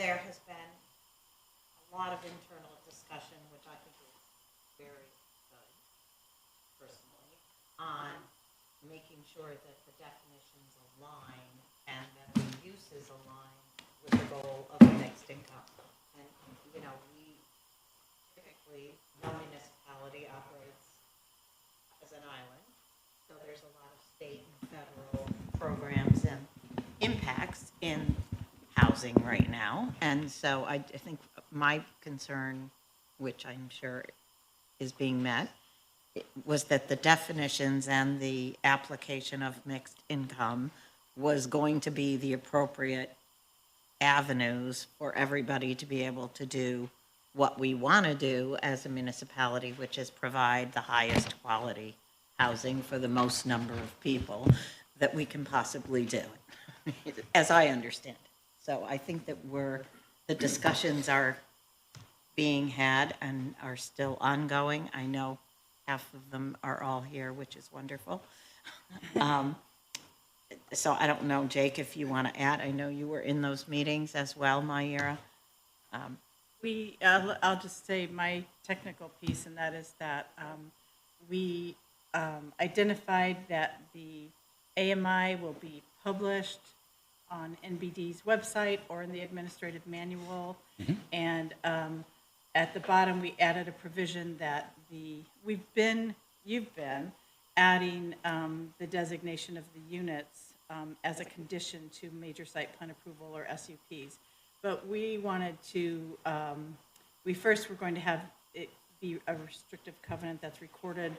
there has been a lot of internal discussion, which I think is very good, personally, on making sure that the definitions align and that the uses align with the goal of mixed income. And, you know, typically, no municipality operates as an island, so there's a lot of state and federal programs and impacts in housing right now. And so I think my concern, which I'm sure is being met, was that the definitions and the application of mixed income was going to be the appropriate avenues for everybody to be able to do what we want to do as a municipality, which is provide the highest quality housing for the most number of people that we can possibly do, as I understand it. So I think that the discussions are being had and are still ongoing. I know half of them are all here, which is wonderful. So I don't know, Jake, if you want to add. I know you were in those meetings as well, Mayra. I'll just say my technical piece, and that is that we identified that the AMI will be published on NBD's website or in the administrative manual. And at the bottom, we added a provision that you've been adding the designation of the units as a condition to major site plan approval or SUPs. But we wanted to, we first were going to have it be a restrictive covenant that's recorded.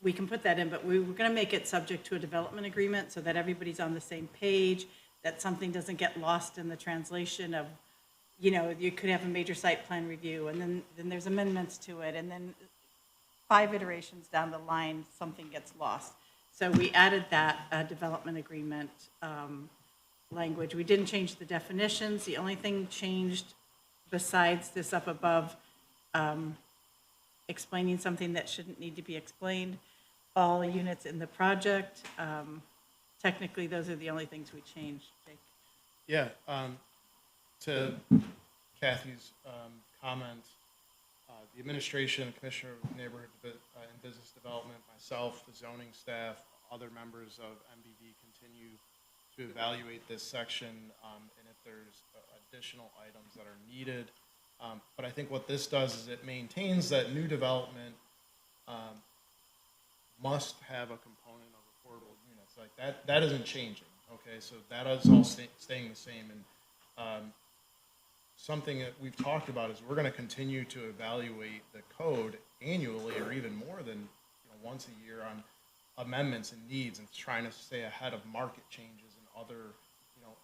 We can put that in, but we were going to make it subject to a development agreement so that everybody's on the same page, that something doesn't get lost in the translation of, you know, you could have a major site plan review, and then there's amendments to it, and then 5 iterations down the line, something gets lost. So we added that development agreement language. We didn't change the definitions. The only thing changed besides this up above, explaining something that shouldn't need to be explained, all units in the project. Technically, those are the only things we changed, Jake. Yeah, to Kathy's comment, the administration, Commissioner of Neighborhood and Business Development, myself, the zoning staff, other members of MBD continue to evaluate this section, and if there's additional items that are needed. But I think what this does is it maintains that new development must have a component of affordable units. Like that isn't changing, okay? So that is all staying the same. And something that we've talked about is we're going to continue to evaluate the code annually or even more than once a year on amendments and needs, and trying to stay ahead of market changes and other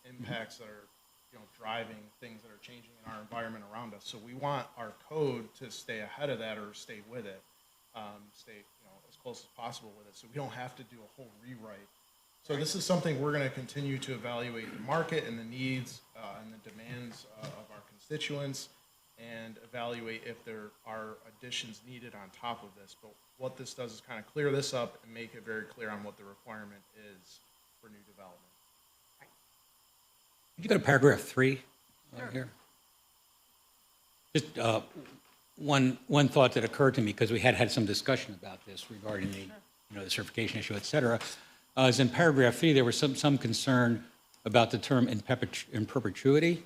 impacts that are driving things that are changing in our environment around us. So we want our code to stay ahead of that or stay with it, stay as close as possible with it, so we don't have to do a whole rewrite. So this is something we're gonna continue to evaluate the market and the needs, and the demands of our constituents, and evaluate if there are additions needed on top of this. But what this does is kind of clear this up and make it very clear on what the requirement is for new development. Could you go to paragraph 3 here? Just one thought that occurred to me, because we had some discussion about this regarding the certification issue, et cetera, is in paragraph 3, there was some concern about the term in perpetuity.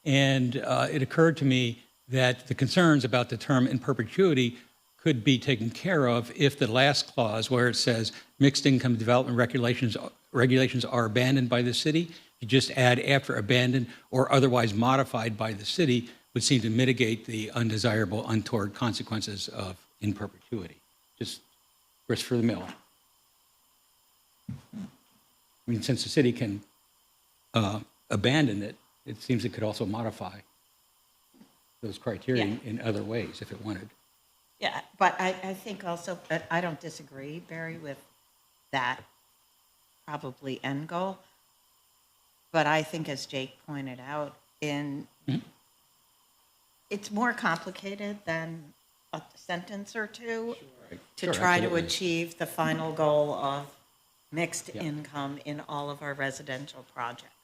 And it occurred to me that the concerns about the term in perpetuity could be taken care of if the last clause, where it says mixed income development regulations are abandoned by the city, you just add after abandoned or otherwise modified by the city, would seem to mitigate the undesirable, untoward consequences of in perpetuity. Just Christopher the Mill. I mean, since the city can abandon it, it seems it could also modify those criteria in other ways if it wanted. Yeah, but I think also, I don't disagree, Barry, with that probably end goal. But I think, as Jake pointed out, it's more complicated than a sentence or two to Sure, try to absolutely. achieve the final goal of mixed income in all of our residential projects.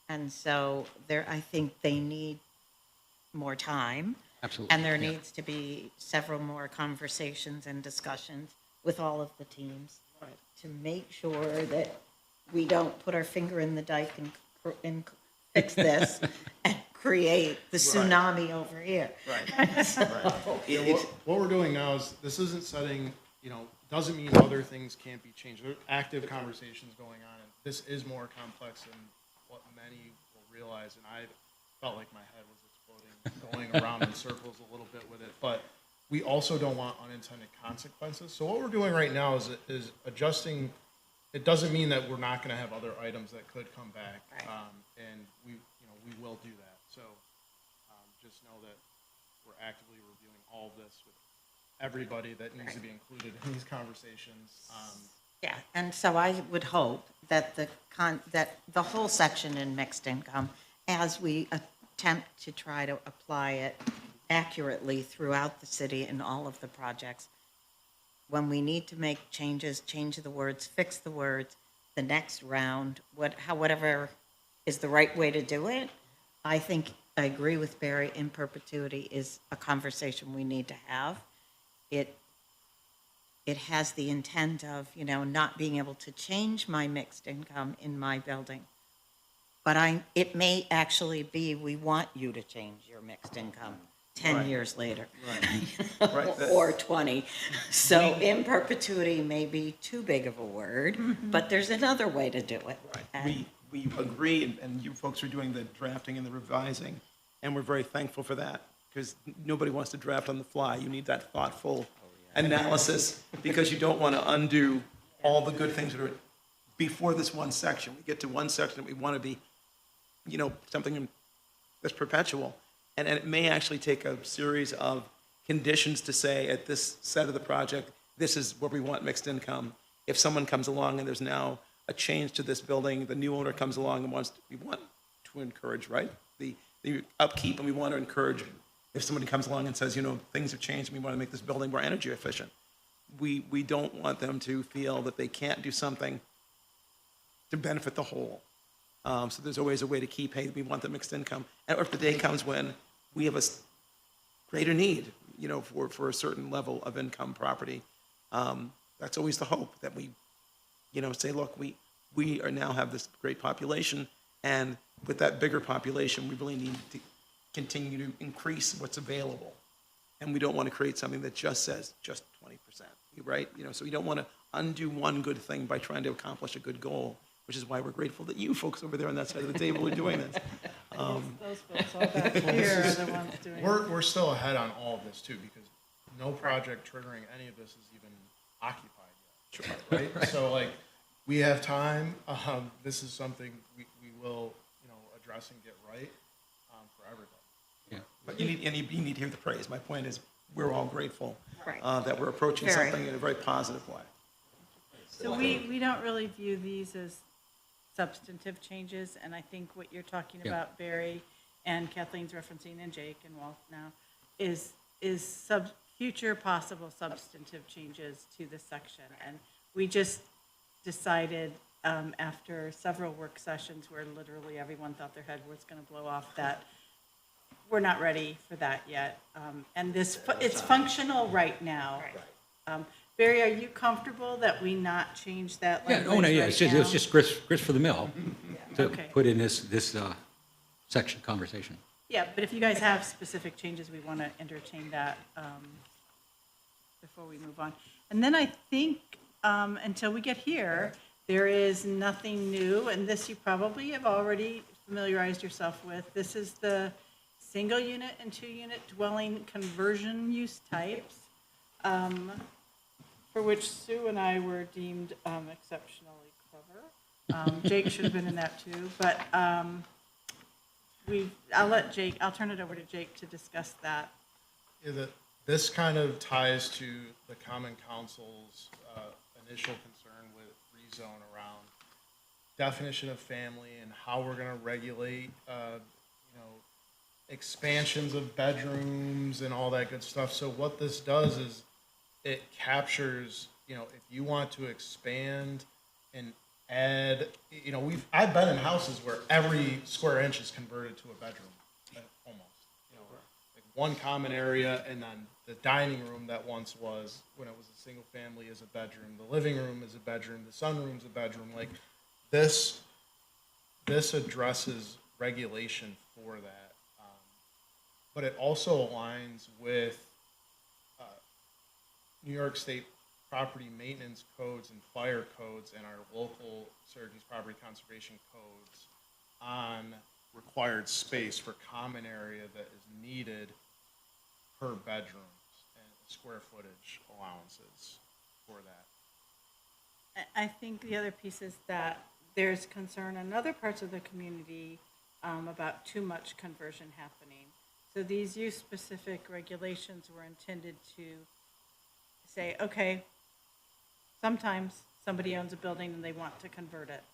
And so I think they need more time. Absolutely. And there yeah. needs to be several more conversations and discussions with all of the teams to make sure that we don't put our finger in the dike and fix this and create the tsunami over here. Yeah, what we're doing now is, this isn't setting, doesn't mean other things can't be changed. There are active conversations going on, and this is more complex than what many will realize, and I felt like my head was exploding, going around in circles a little bit with it, but we also don't want unintended consequences. So what we're doing right now is adjusting. It doesn't mean that we're not gonna have other items that could come back, and we will do that. So just know that we're actively reviewing all of this with everybody that needs to be included in these conversations. Yeah, and so I would hope that that the whole section in mixed income, as we attempt to try to apply it accurately throughout the city in all of the projects, when we need to make changes, change the words, fix the words, the next round, whatever is the right way to do it, I think I agree with Barry, in perpetuity is a conversation we need to have. It has the intent of, not being able to change my mixed income in my building. But it may actually be, we want you to change your mixed income 10 years later. Right. Or 20. So in perpetuity may be too big of a word, but there's another way to do it. And- We agree, and you folks are doing the drafting and the revising, and we're very thankful for that, because nobody wants to draft on the fly. You need that thoughtful analysis, because you don't want to undo all the good things that are before this one section. We get to one section that we want to be, something that's perpetual, and it may actually take a series of conditions to say, at this set of the project, this is where we want mixed income. If someone comes along and there's now a change to this building, the new owner comes along and we want to encourage, right? The upkeep, and we want to encourage, if somebody comes along and says, things have changed, and we want to make this building more energy efficient. We don't want them to feel that they can't do something to benefit the whole. So there's always a way to keep, hey, we want the mixed income. Or if the day comes when we have a greater need, for a certain level of income property, that's always the hope, that we say, look, we are now have this great population, and with that bigger population, we really need to continue to increase what's available. And we don't want to create something that just says just 20%, right? So we don't want to undo one good thing by trying to accomplish a good goal, which is why we're grateful that you folks over there on that side of the table are doing this. Those folks all back here are the ones doing it. We're still ahead on all of this too, because no project triggering any of this is even occupied yet. Sure. Right? So we have time. This is something we will, address and get right for everybody. Yeah. But you need to hear the praise. My point is, we're all grateful Right. that we're approaching Very. something in a very positive way. So we don't really view these as substantive changes, and I think what you're talking Yeah. about, Barry, and Kathleen's referencing, and Jake and Walt now, is future possible substantive changes to this section. And we just decided, after several work sessions where literally everyone thought their head was gonna blow off, that we're not ready for that yet. And it's functional right now. Barry, are you comfortable that we not change that Yeah, language oh, no, yeah, right it's just now? grist for the mill to Okay. put in this section conversation. Yeah, but if you guys have specific changes, we want to entertain that before we move on. And then I think, until we get here, there is nothing new, and this you probably have already familiarized yourself with. This is the single unit and 2-unit dwelling conversion use types, for which Sue and I were deemed exceptionally clever. Jake should have been in that too, but I'll turn it over to Jake to discuss that. Yeah, this kind of ties to the Common Council's initial concern with rezone around definition of family and how we're going to regulate, expansions of bedrooms and all that good stuff. So what this does is it captures, if you want to expand and add, I've been in houses where every square inch is converted to a bedroom, almost. Like one common area, and then the dining room that once was, when it was a single family, is a bedroom. The living room is a bedroom. The sunroom's a bedroom. Like this addresses regulation for that, but it also aligns with New York State property maintenance codes and fire codes and our local Syracuse property conservation codes on required space for common area that is needed per bedrooms and square footage allowances for that. I think the other piece is that there's concern in other parts of the community about too much conversion happening. So these use-specific regulations were intended to say, okay, sometimes somebody owns a building and they want to convert it.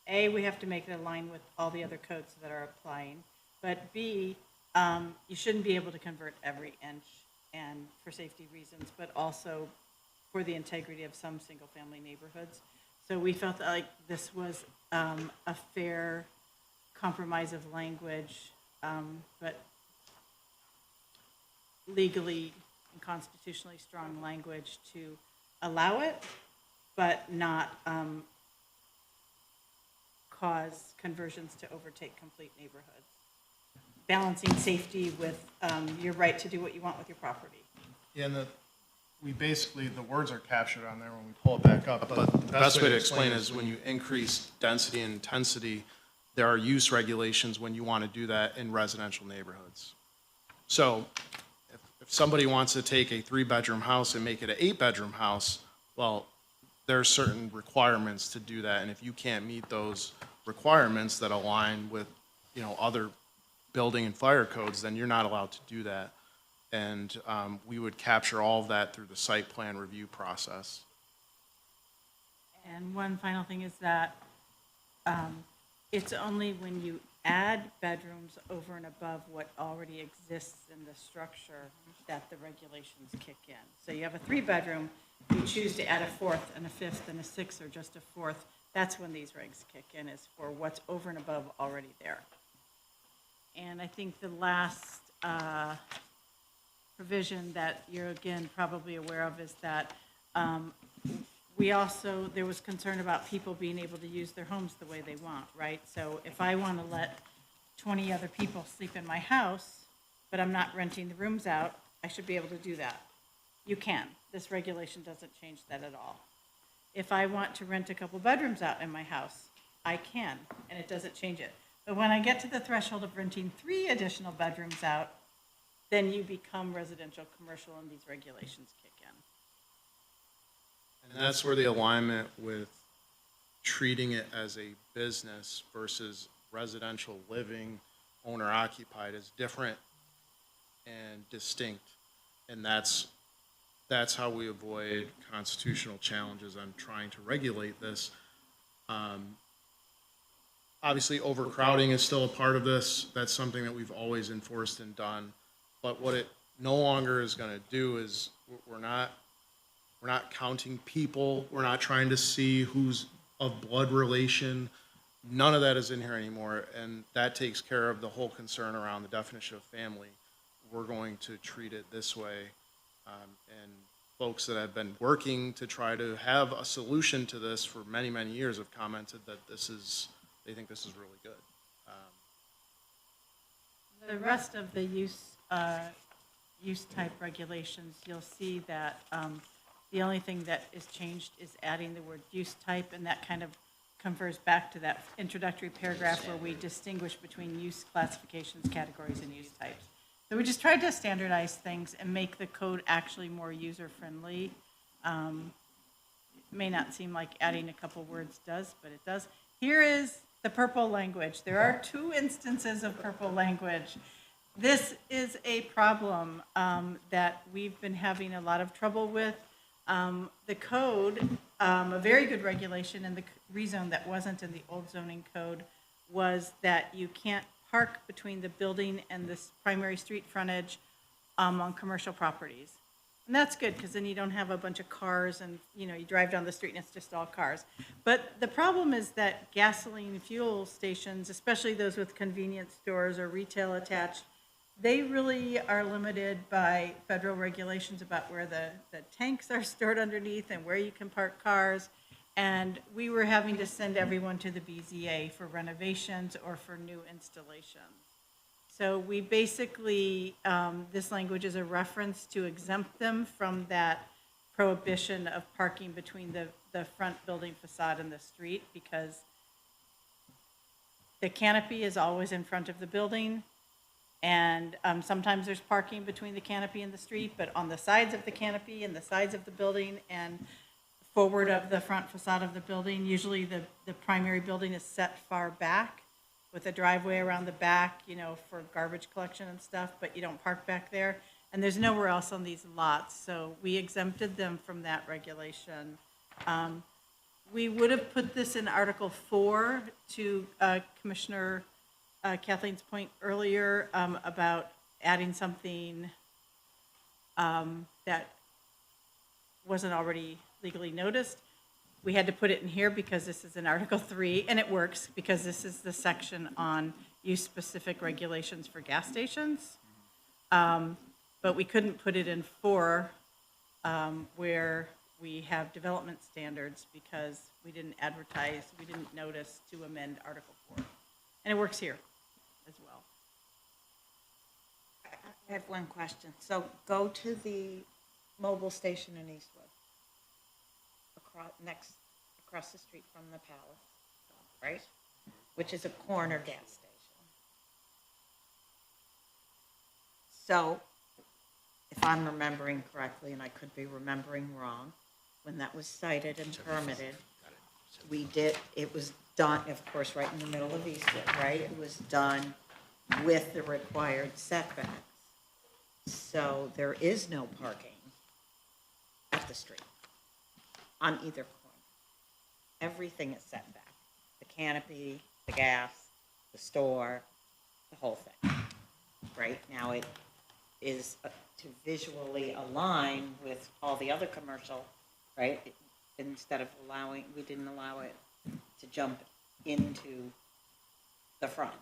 A, we have to make it align with all the other codes that are applying. But B, you shouldn't be able to convert every inch, and for safety reasons, but also for the integrity of some single-family neighborhoods. So we felt that, like, this was a fair compromise of language, but legally and constitutionally strong language to allow it, but not cause conversions to overtake complete neighborhoods. Balancing safety with your right to do what you want with your property. Yeah, and the words are captured on there when we pull it back up, but the best way to explain is when you increase density and intensity, there are use regulations when you want to do that in residential neighborhoods. So if somebody wants to take a 3-bedroom house and make it an 8-bedroom house, well, there are certain requirements to do that, and if you can't meet those requirements that align with, other building and fire codes, then you're not allowed to do that. And we would capture all of that through the site plan review process. And one final thing is that it's only when you add bedrooms over and above what already exists in the structure that the regulations kick in. So you have a 3-bedroom, you choose to add a 4th and a 5th and a 6th or just a 4th, that's when these regs kick in, is for what's over and above already there. And I think the last provision that you're, again, probably aware of is that there was concern about people being able to use their homes the way they want, right? So if I want to let 20 other people sleep in my house, but I'm not renting the rooms out, I should be able to do that. You can. This regulation doesn't change that at all. If I want to rent a couple bedrooms out in my house, I can, and it doesn't change it. But when I get to the threshold of renting 3 additional bedrooms out, then you become residential commercial and these regulations kick in. And that's where the alignment with treating it as a business versus residential living, owner occupied, is different and distinct. And that's how we avoid constitutional challenges on trying to regulate this. Obviously, overcrowding is still a part of this. That's something that we've always enforced and done. But what it no longer is going to do is we're not counting people. We're not trying to see who's of blood relation. None of that is in here anymore, and that takes care of the whole concern around the definition of family. We're going to treat it this way, and folks that have been working to try to have a solution to this for many, many years have commented that they think this is really good. The rest of the use type regulations, you'll see that the only thing that is changed is adding the word use type, and that kind of confers back to that introductory paragraph where we distinguish between use classifications, categories, and use types. So we just tried to standardize things and make the code actually more user-friendly. It may not seem like adding a couple words does, but it does. Here is the purple language. There are 2 instances of purple language. This is a problem that we've been having a lot of trouble with. The code, a very good regulation in the rezone that wasn't in the old zoning code, was that you can't park between the building and the primary street frontage on commercial properties. And that's good, because then you don't have a bunch of cars and, you drive down the street and it's just all cars. But the problem is that gasoline fuel stations, especially those with convenience stores or retail attached, they really are limited by federal regulations about where the tanks are stored underneath and where you can park cars. And we were having to send everyone to the BZA for renovations or for new installations. So we basically, this language is a reference to exempt them from that prohibition of parking between the front building facade and the street, because the canopy is always in front of the building. And sometimes there's parking between the canopy and the street, but on the sides of the canopy and the sides of the building and forward of the front facade of the building, usually the primary building is set far back with a driveway around the back, for garbage collection and stuff, but you don't park back there. And there's nowhere else on these lots, so we exempted them from that regulation. We would have put this in Article 4 to Commissioner Kathleen's point earlier about adding something that wasn't already legally noticed. We had to put it in here because this is in Article 3, and it works because this is the section on use-specific regulations for gas stations. But we couldn't put it in 4 where we have development standards because we didn't advertise, we didn't notice to amend Article 4. And it works here as well. I have one question. So go to the mobile station in Eastwood, across the street from the Palace, right? Which is a corner gas station. So, if I'm remembering correctly, and I could be remembering wrong, when that was cited and permitted, it was done, of course, right in the middle of Eastwood, right? It was done with the required setbacks. So there is no parking at the street on either corner. Everything is set back. The canopy, the gas, the store, the whole thing. Right now it is to visually align with all the other commercial, right? Instead of we didn't allow it to jump into the front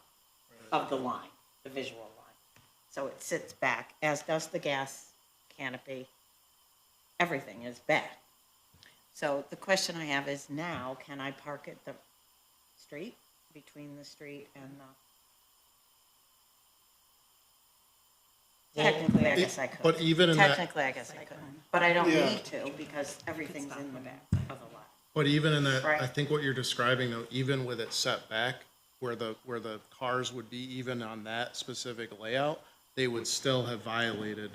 of the line, the visual line. So it sits back, as does the gas canopy. Everything is back. So the question I have is now, can I park at the street, between the street and the... Technically, I guess I could. But even in that, Technically, I guess I could. But I don't need to because everything's in the back of the lot. but even in that, Right. I think what you're describing though, even with it set back, where the cars would be even on that specific layout, they would still have violated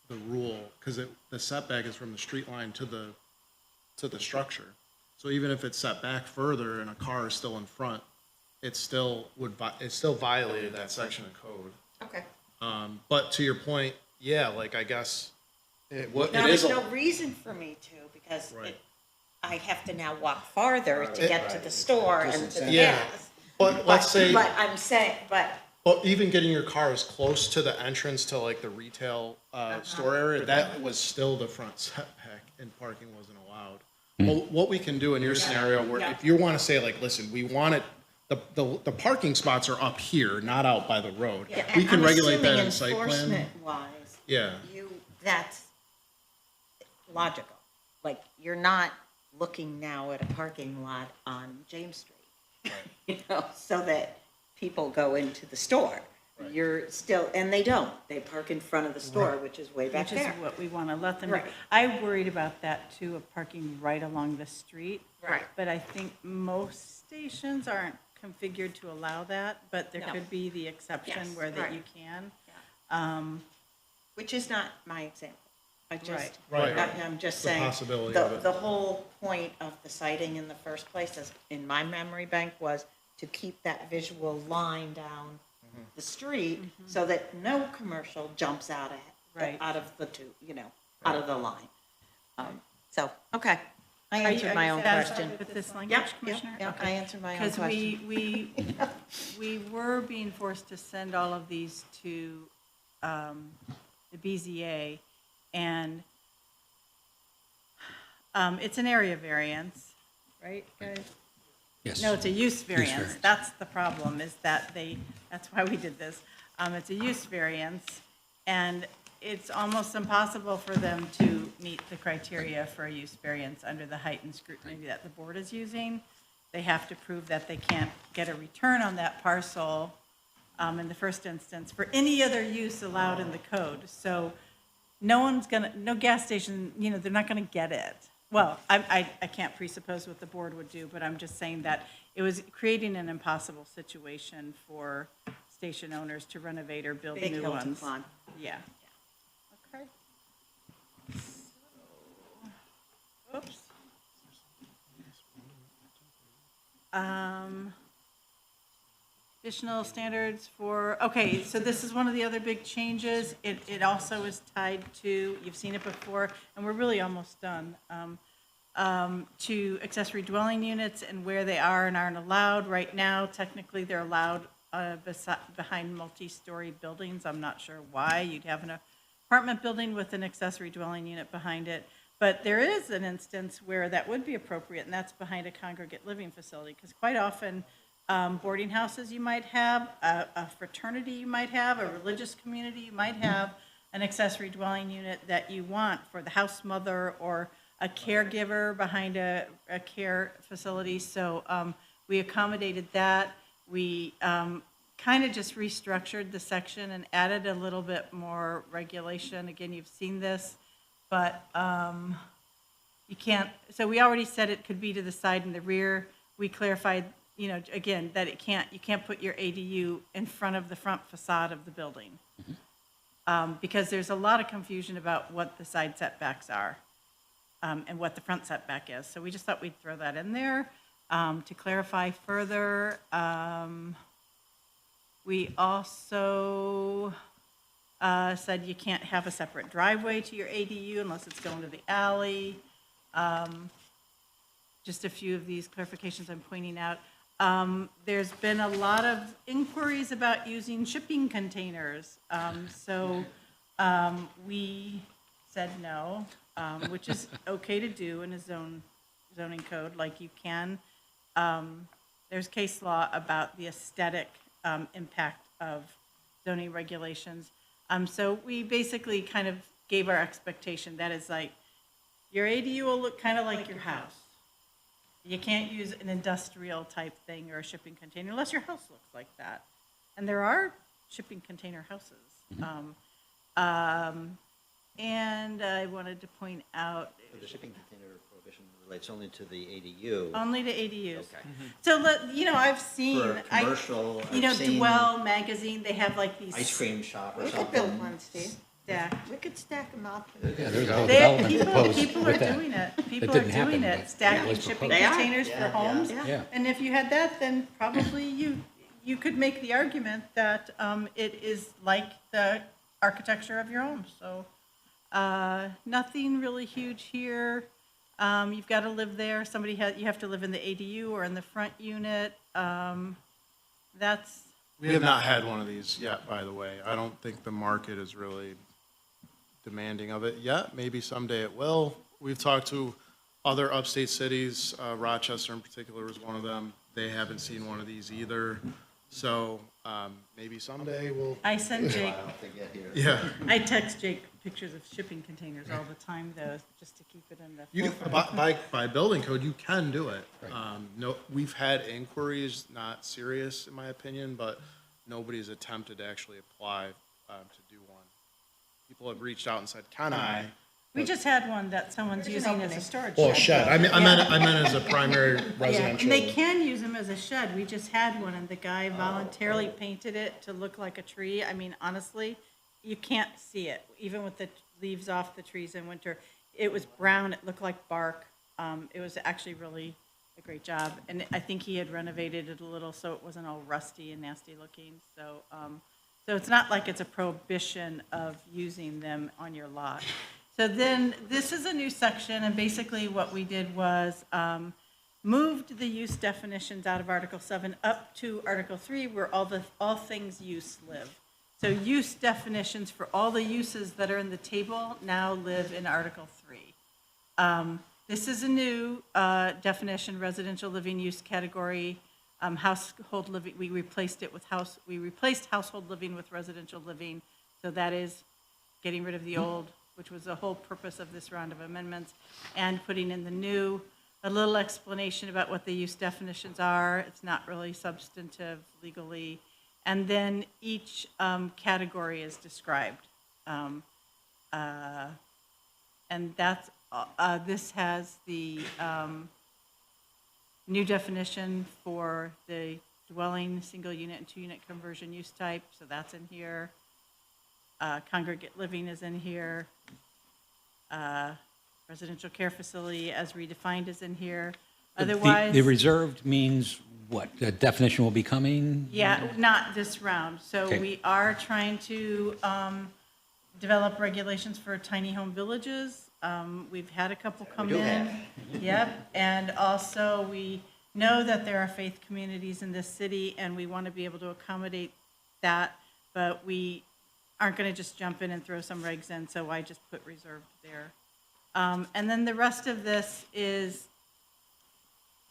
the rule, because the setback is from the street line to the structure. So even if it's set back further and a car is still in front, it still violated that section of code. Okay. But to your point, yeah, like, I guess, it Now, is, there's no reason for me to, because Right. I have to now walk farther to get to the store and to the Yeah. gas. but let's say, But I'm saying, but even getting your car as close to the entrance to like the retail, store area, that was still the front setback and parking wasn't allowed. Well, what we can do in your scenario, where Yeah. if you wanna say like, listen, we want it, the parking spots are up here, not out by the road. yeah, We and can I'm regulate that assuming in site plan. enforcement-wise, Yeah, that's logical. Like, you're not looking now at a parking lot on James Street, you know, so that people go into the store. You're still, and they don't. They park in front of the store, which is way back Which is there. what we want to let them do. Right. I worried about that too, of parking right along the street. Right. But I think most stations aren't configured to allow that, but there No. could be the exception Yes, where that right. you can. Which is not my example. I just, Right. I'm just The saying. possibility of it. The whole point of the sighting in the first place, is, in my memory bank, was to keep that visual line down the street so that no commercial jumps out Right. of the two, you know, out of the line. So, okay, I Are you- answered my own satisfied question. with this Yep, language, yep, Commissioner? yep, Okay. I answered my own Because question. we were being forced to send all of these to the BZA, and it's an area variance, right, guys? Yes. No, it's a use variance. variance. That's the problem, is that that's why we did this. It's a use variance, and it's almost impossible for them to meet the criteria for a use variance under the heightened scrutiny that the board is using. They have to prove that they can't get a return on that parcel in the first instance for any other use allowed in the code. So no gas station, they're not gonna get it. Well, I can't presuppose what the board would do, but I'm just saying that it was creating an impossible situation for station owners to renovate or build Big new hill to ones. climb. Yeah. Okay. So, oops. Additional standards for, okay, so this is one of the other big changes. It also is tied to, you've seen it before, and we're really almost done, to accessory dwelling units and where they are and aren't allowed. Right now, technically, they're allowed behind multi-story buildings. I'm not sure why. You'd have an apartment building with an accessory dwelling unit behind it. But there is an instance where that would be appropriate, and that's behind a congregate living facility. Because quite often, boarding houses you might have, a fraternity you might have, a religious community you might have, an accessory dwelling unit that you want for the house mother or a caregiver behind a care facility. So we accommodated that. We kind of just restructured the section and added a little bit more regulation. Again, you've seen this, but you can't, so we already said it could be to the side and the rear. We clarified, again, that you can't put your ADU in front of the front facade of the building. Because there's a lot of confusion about what the side setbacks are and what the front setback is. So we just thought we'd throw that in there to clarify further. We also said you can't have a separate driveway to your ADU unless it's going to the alley. Just a few of these clarifications I'm pointing out. There's been a lot of inquiries about using shipping containers. So we said no, which is okay to do in a zoning code, like you can. There's case law about the aesthetic impact of zoning regulations. So we basically kind of gave our expectation that is like, your ADU will look kind of like your house. You can't use an industrial type thing or a shipping container unless your house looks like that. And there are shipping container houses. And I wanted to point out, So the shipping container prohibition relates only to the ADU. only to ADUs. Okay. So, I've seen, For a commercial, I've seen Dwell magazine, they have like these. ice cream shop or We could something. build one, Steve. stacked. We could stack them up. Yeah, there's a whole They, development proposed people are with that. doing it. People are didn't doing happen, it, but it stacking was shipping proposed. They are. containers for Yeah, homes. yeah. Yeah. And if you had that, then probably you could make the argument that it is like the architecture of your home, so nothing really huge here. You've got to live there, you have to live in the ADU or in the front unit. That's, We have not had one of these yet, by the way. I don't think the market is really demanding of it yet. Maybe someday it will. We've talked to other upstate cities, Rochester in particular was one of them. They haven't seen one of these either. So maybe someday we'll, I send Jake, yeah. I text Jake pictures of shipping containers all the time, though, just to keep it in the. You, by building code, you can do it. No, we've had inquiries, not serious in my opinion, but nobody's attempted to actually apply to do one. People have reached out and said, can I? We just had one that someone's using as a storage shed. Well, shed, I meant as a primary Yeah, residential. and they can use them as a shed. We just had one, and the guy voluntarily painted it to look like a tree. I mean, honestly, you can't see it, even with the leaves off the trees in winter. It was brown, it looked like bark. It was actually really a great job. And I think he had renovated it a little, so it wasn't all rusty and nasty looking. So, so it's not like it's a prohibition of using them on your lot. So then, this is a new section, and basically what we did was moved the use definitions out of Article 7 up to Article 3, where all things use live. So use definitions for all the uses that are in the table now live in Article 3. This is a new definition, residential living use category, household living. We replaced household living with residential living. So that is getting rid of the old, which was the whole purpose of this round of amendments, and putting in the new, a little explanation about what the use definitions are. It's not really substantive legally. And then each category is described. And that's, this has the new definition for the dwelling, single unit and 2-unit conversion use type, so that's in here. Congregate living is in here. Residential care facility as redefined is in here. Otherwise. The reserved means what? The definition will be coming? Yeah, not this round. So Okay. we are trying to develop regulations for tiny home villages. We've had a couple come in. Yep, and also we know that there are faith communities in this city, and we want to be able to accommodate that, but we aren't going to just jump in and throw some regs in, so I just put reserved there. And then the rest of this is,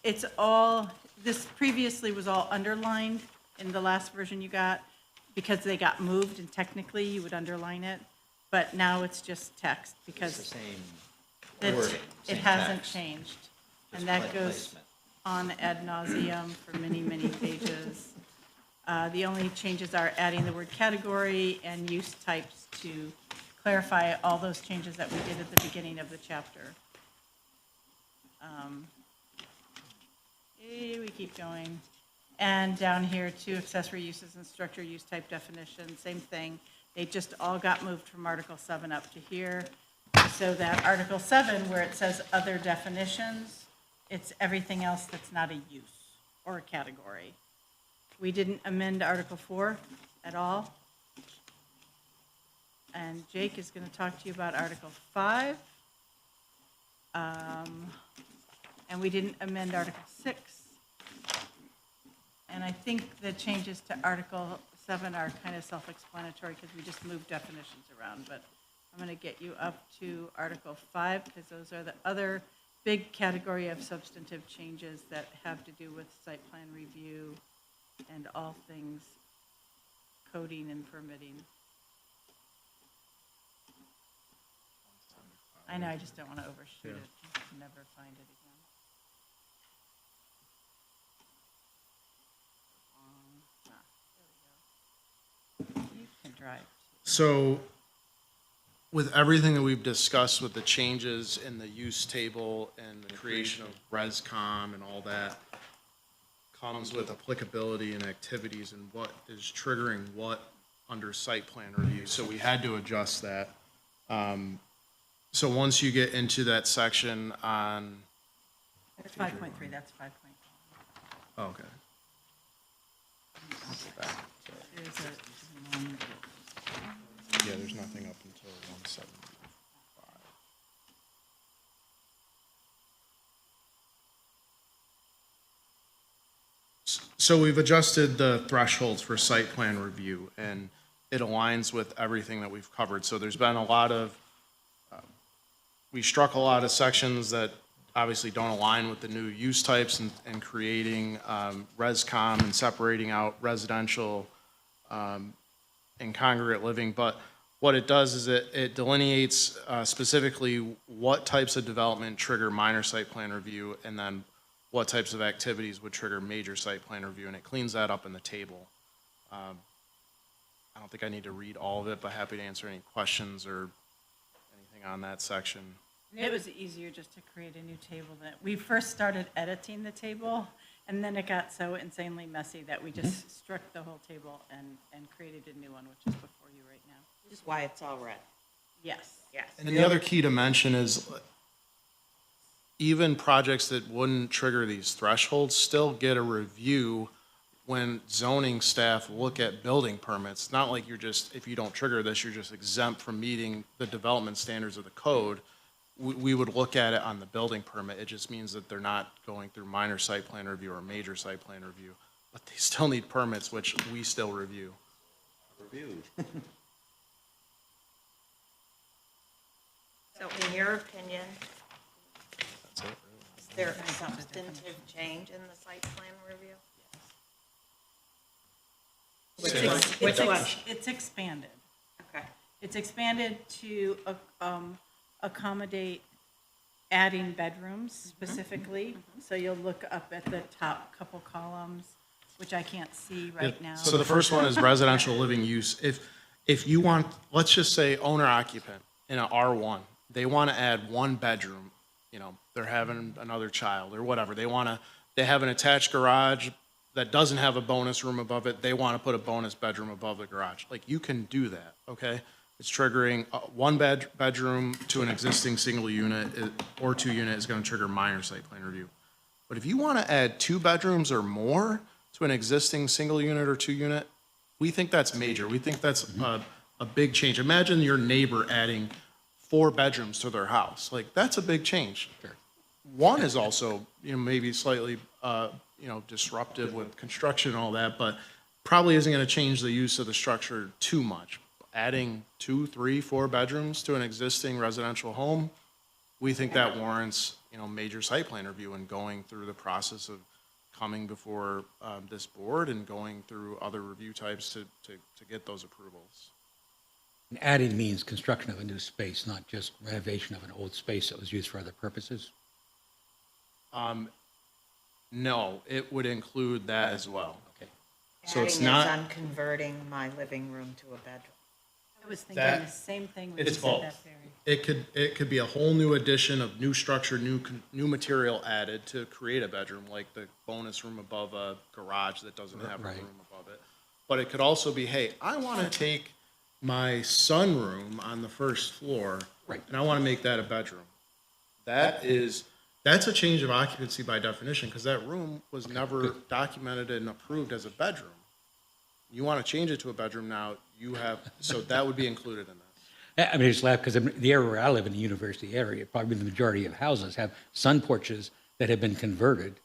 it's all, this previously was all underlined in the last version you got, because they got moved, and technically you would underline it, but now it's just text, It's the because same it wording, it same hasn't text, changed. just And that goes placement. on ad nauseum for many, many pages. The only changes are adding the word category and use types to clarify all those changes that we did at the beginning of the chapter. We keep going. And down here, too, accessory uses and structure use type definition, same thing. They just all got moved from Article 7 up to here. So that Article 7, where it says other definitions, it's everything else that's not a use or a category. We didn't amend Article 4 at all. And Jake is going to talk to you about Article 5. And we didn't amend Article 6. And I think the changes to Article 7 are kind of self-explanatory because we just moved definitions around. But I'm going to get you up to Article 5 because those are the other big category of substantive changes that have to do with site plan review and all things coding and permitting. I know, I just don't want to overshoot it, never find it again. There we go. You can drive. So with everything that we've discussed with the changes in the use table and the creation of ResCom and all that, comes with applicability and activities and what is triggering what under site plan review. So we had to adjust that. So once you get into that section on, That's 5.3, that's 5.1. okay. So we've adjusted the thresholds for site plan review, and it aligns with everything that we've covered. So there's been a lot of, we struck a lot of sections that obviously don't align with the new use types and creating res-com and separating out residential and congregate living. But what it does is it delineates specifically what types of development trigger minor site plan review, and then what types of activities would trigger major site plan review, and it cleans that up in the table. I don't think I need to read all of it, but happy to answer any questions or anything on that section. It was easier just to create a new table than, we first started editing the table, and then it got so insanely messy that we just struck the whole table and created a new one, which is before you right now. Which is why it's all red. Yes. Yes. And the other key to mention is even projects that wouldn't trigger these thresholds still get a review when zoning staff look at building permits. Not like you're just, if you don't trigger this, you're just exempt from meeting the development standards of the code. We would look at it on the building permit. It just means that they're not going through minor site plan review or major site plan review. But they still need permits, which we still review. Reviewed. So in your opinion, is there a substantive change in the site plan review? It's expanded. Okay. It's expanded to accommodate adding bedrooms specifically. So you'll look up at the top couple columns, which I can't see right now. So the first one is residential living use. If you want, let's just say owner occupant in a R1, they want to add one bedroom, you know, they're having another child or whatever. They have an attached garage that doesn't have a bonus room above it. They want to put a bonus bedroom above the garage. Like, you can do that, okay? It's triggering one bedroom to an existing single unit or 2 unit is going to trigger minor site plan review. But if you want to add 2 bedrooms or more to an existing single unit or 2 unit, we think that's major. We think that's a big change. Imagine your neighbor adding 4 bedrooms to their house. Like, that's a big change. Sure. One is also, you know, maybe slightly, disruptive with construction and all that, but probably isn't going to change the use of the structure too much. Adding 2, 3, 4 bedrooms to an existing residential home, we think that warrants, major site plan review and going through the process of coming before this board and going through other review types to get those approvals. And adding means construction of a new space, not just renovation of an old space that was used for other purposes? No, it would include that as well. Okay. So it's Adding not- is I'm converting my living room to a bedroom. I was thinking That- the same thing when you It's said both. that, Barry. It could be a whole new addition of new structure, new material added to create a bedroom, like the bonus room above a garage that doesn't have a Right. room above it. But it could also be, hey, I want to take my sunroom on the first floor, Right. and I want to make that a bedroom. That's a change of occupancy by definition, because that room was never documented and approved as a bedroom. You want to change it to a bedroom now, so that would be included in this. I mean, it's laugh because the area where I live in the university area, probably the majority of houses have sun porches that have been converted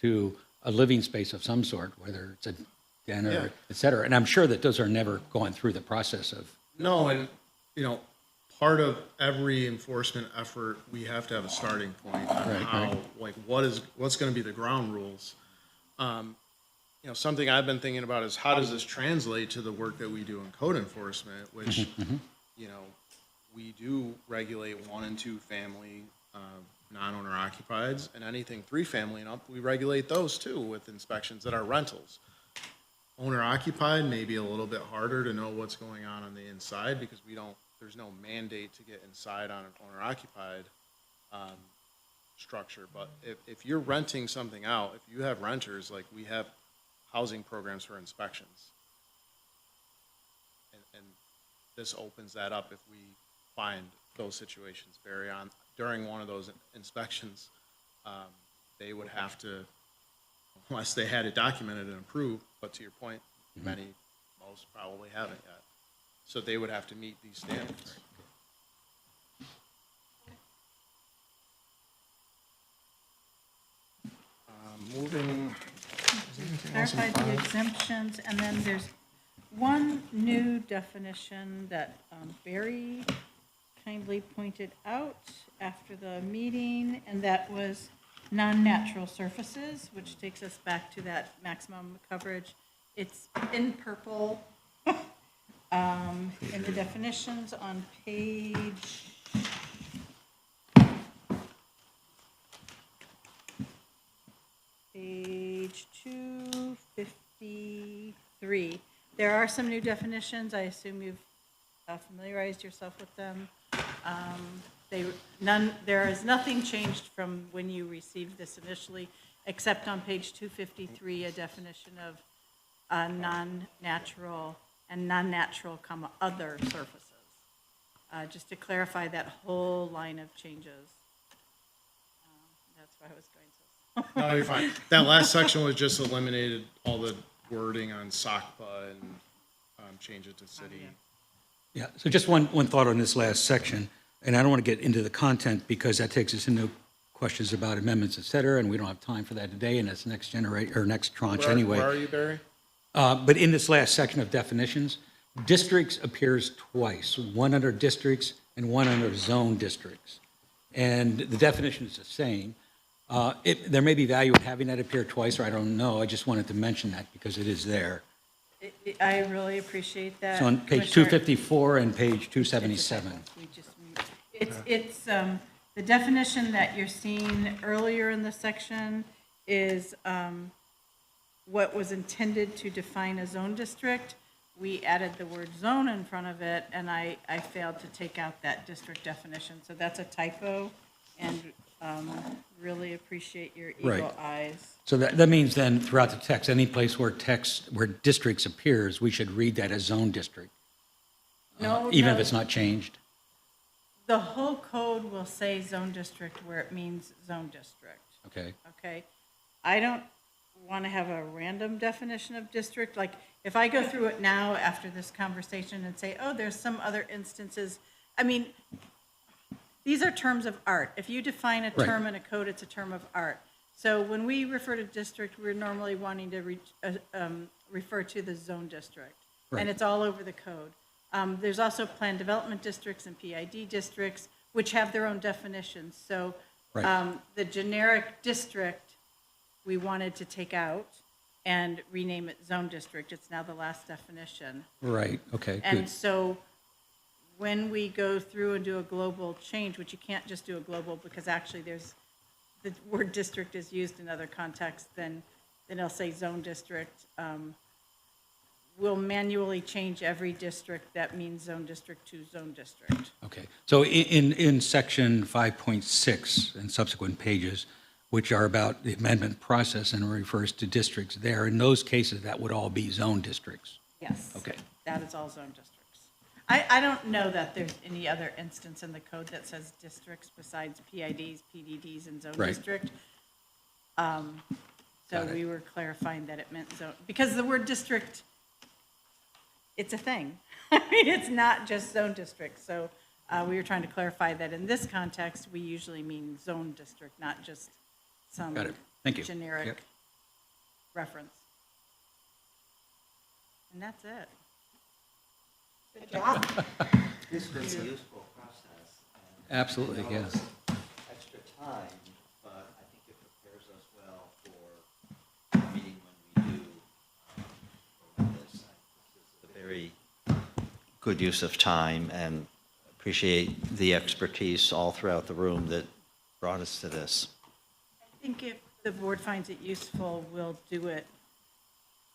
to a living space of some sort, whether it's a den Yeah. or et cetera. And I'm sure that those are never going through the process of, No, and, part of every enforcement effort, we have to have a starting point on Right, how, like, what's gonna be the ground rules. Something I've been thinking about is how does this translate to the work that we do in code enforcement, which, we do regulate 1 and 2 family, non-owner occupieds, and anything 3 family and up, we regulate those too with inspections that are rentals. Owner occupied may be a little bit harder to know what's going on the inside because there's no mandate to get inside on an owner occupied structure. But if you're renting something out, if you have renters, like we have housing programs for inspections. And this opens that up if we find those situations, Barry, during one of those inspections, they would have to, unless they had it documented and approved, but to your point, most probably haven't yet. So they would have to meet these standards. Moving, Clarify the exemptions, and then there's one new definition that Barry kindly pointed out after the meeting, and that was non-natural surfaces, which takes us back to that maximum coverage. It's in purple in the definitions on page 253. There are some new definitions. I assume you've familiarized yourself with them. There is nothing changed from when you received this initially, except on page 253, a definition of non-natural and non-natural, other surfaces. Just to clarify that whole line of changes. That's why I was going so. No, you're fine. That last section was just eliminated all the wording on SOCPA and change it to city. Yeah, so just one thought on this last section, and I don't want to get into the content because that takes us into questions about amendments, et cetera, and we don't have time for that today, and that's next tranche anyway. Where are you, Barry? But in this last section of definitions, districts appears twice, one under districts and one under zone districts. And the definition is the same. There may be value in having that appear twice, or I don't know. I just wanted to mention that because it is there. I really appreciate that. It's on page Commissioner. 254 and page 277. It's the definition that you're seeing earlier in the section is what was intended to define a zone district. We added the word zone in front of it, and I failed to take out that district definition. So that's a typo, and really appreciate your eagle eyes. So that means then throughout the text, any place where districts appears, we should read that as zone district, even if it's not changed. The whole code will say zone district where it means zone district. Okay. Okay? I don't want to have a random definition of district. Like, if I go through it now after this conversation and say, oh, there's some other instances, I mean, these are terms of art. If you define a term in a code, it's a term of art. So when we refer to district, we're normally wanting to refer to the zone district. Right. And it's all over the code. There's also planned development districts and PID districts, which have their own definitions. So the generic district, we wanted to take out and rename it zone district. It's now the last definition. Right, okay, And good. so when we go through and do a global change, which you can't just do a global because actually there's, the word district is used in other contexts, then it'll say zone district. We'll manually change every district that means zone district to zone district. Okay, so in section 5.6 and subsequent pages, which are about the amendment process and refers to districts there, in those cases, that would all be zone districts. Yes. Okay. That is all zone districts. I don't know that there's any other instance in the code that says districts besides PIDs, PDDs, and zone Right. district. Got So it. we were clarifying that it meant zone, because the word district, it's a thing. I mean, it's not just zone district. So we were trying to clarify that in this context, we usually mean zone district, not just some Got it. Thank you. generic Yep. reference. And that's it. Good job. This has been a useful process. And Absolutely, it yes. allows extra time, but I think it prepares us well for the meeting when we do for this. This is a very good use of time, and appreciate the expertise all throughout the room that brought us to this. I think if the board finds it useful, we'll do it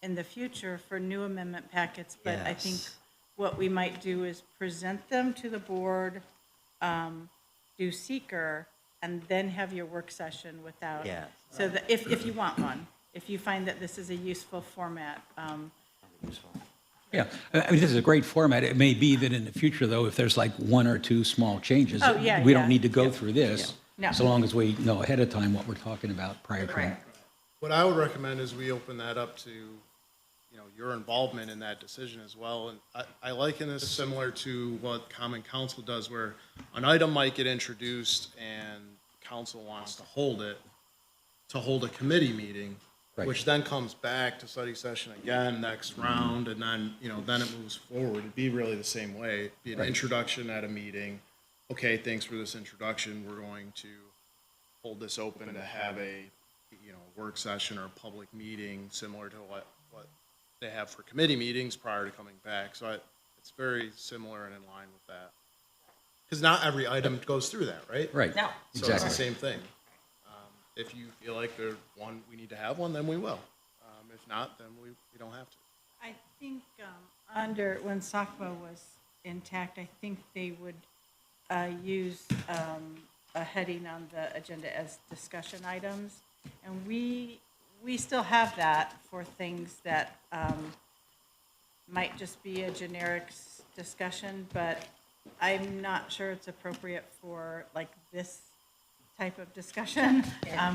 in the future for new amendment packets. But I think Yes. what we might do is present them to the board, do seeker, and then have your work session without. Yeah. So that if you want one, if you find that this is a useful format. Useful. Yeah, I mean, this is a great format. It may be that in the future, though, if there's like one or two small changes, Oh, yeah, we yeah. don't need to go through this, No. so long as we know ahead of time what we're talking about prior to. What I would recommend is we open that up to, your involvement in that decision as well. And I liken this similar to what Common Council does, where an item might get introduced and council wants to hold it. to hold a committee meeting, Right. which then comes back to study session again next round, and then, then it moves forward. It'd be really the same way. It'd be an introduction at a meeting. Okay, thanks for this introduction. We're going to hold this open to have a, work session or a public meeting similar to what they have for committee meetings prior to coming back. So it's very similar and in line with that. Because not every item goes through that, right? Right. No. So it's Exactly. the same thing. If you feel like there's one, we need to have one, then we will. If not, then we don't have to. I think under, when SACMA was intact, I think they would use a heading on the agenda as discussion items. And we still have that for things that might just be a generic discussion, but I'm not sure it's appropriate for like this type of discussion,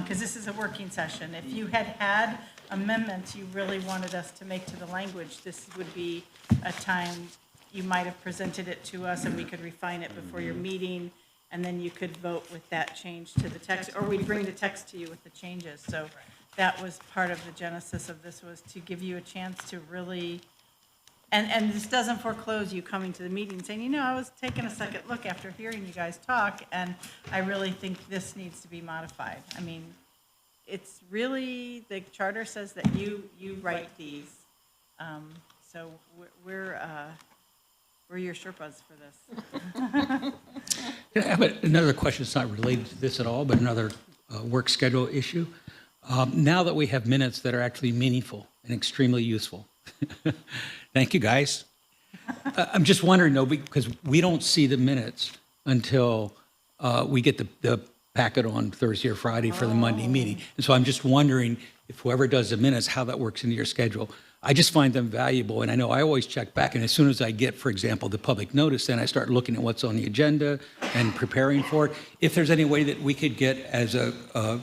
because this is a working session. If you had amendments you really wanted us to make to the language, this would be a time you might have presented it to us and we could refine it before your meeting, and then you could vote with that change to the text, or we'd bring the text to you with the changes. So that was part of the genesis of this, was to give you a chance to really, and this doesn't foreclose you coming to the meeting saying, I was taking a second look after hearing you guys talk, and I really think this needs to be modified. I mean, it's really, the charter says that you write these. So we're your Sherpas for this. I have another question. It's not related to this at all, but another work schedule issue. Now that we have minutes that are actually meaningful and extremely useful, thank you, guys. I'm just wondering, though, because we don't see the minutes until we get the packet on Thursday or Friday for the Monday meeting. And so I'm just wondering if whoever does the minutes, how that works into your schedule. I just find them valuable, and I know I always check back, and as soon as I get, for example, the public notice, then I start looking at what's on the agenda and preparing for it. If there's any way that we could get, as a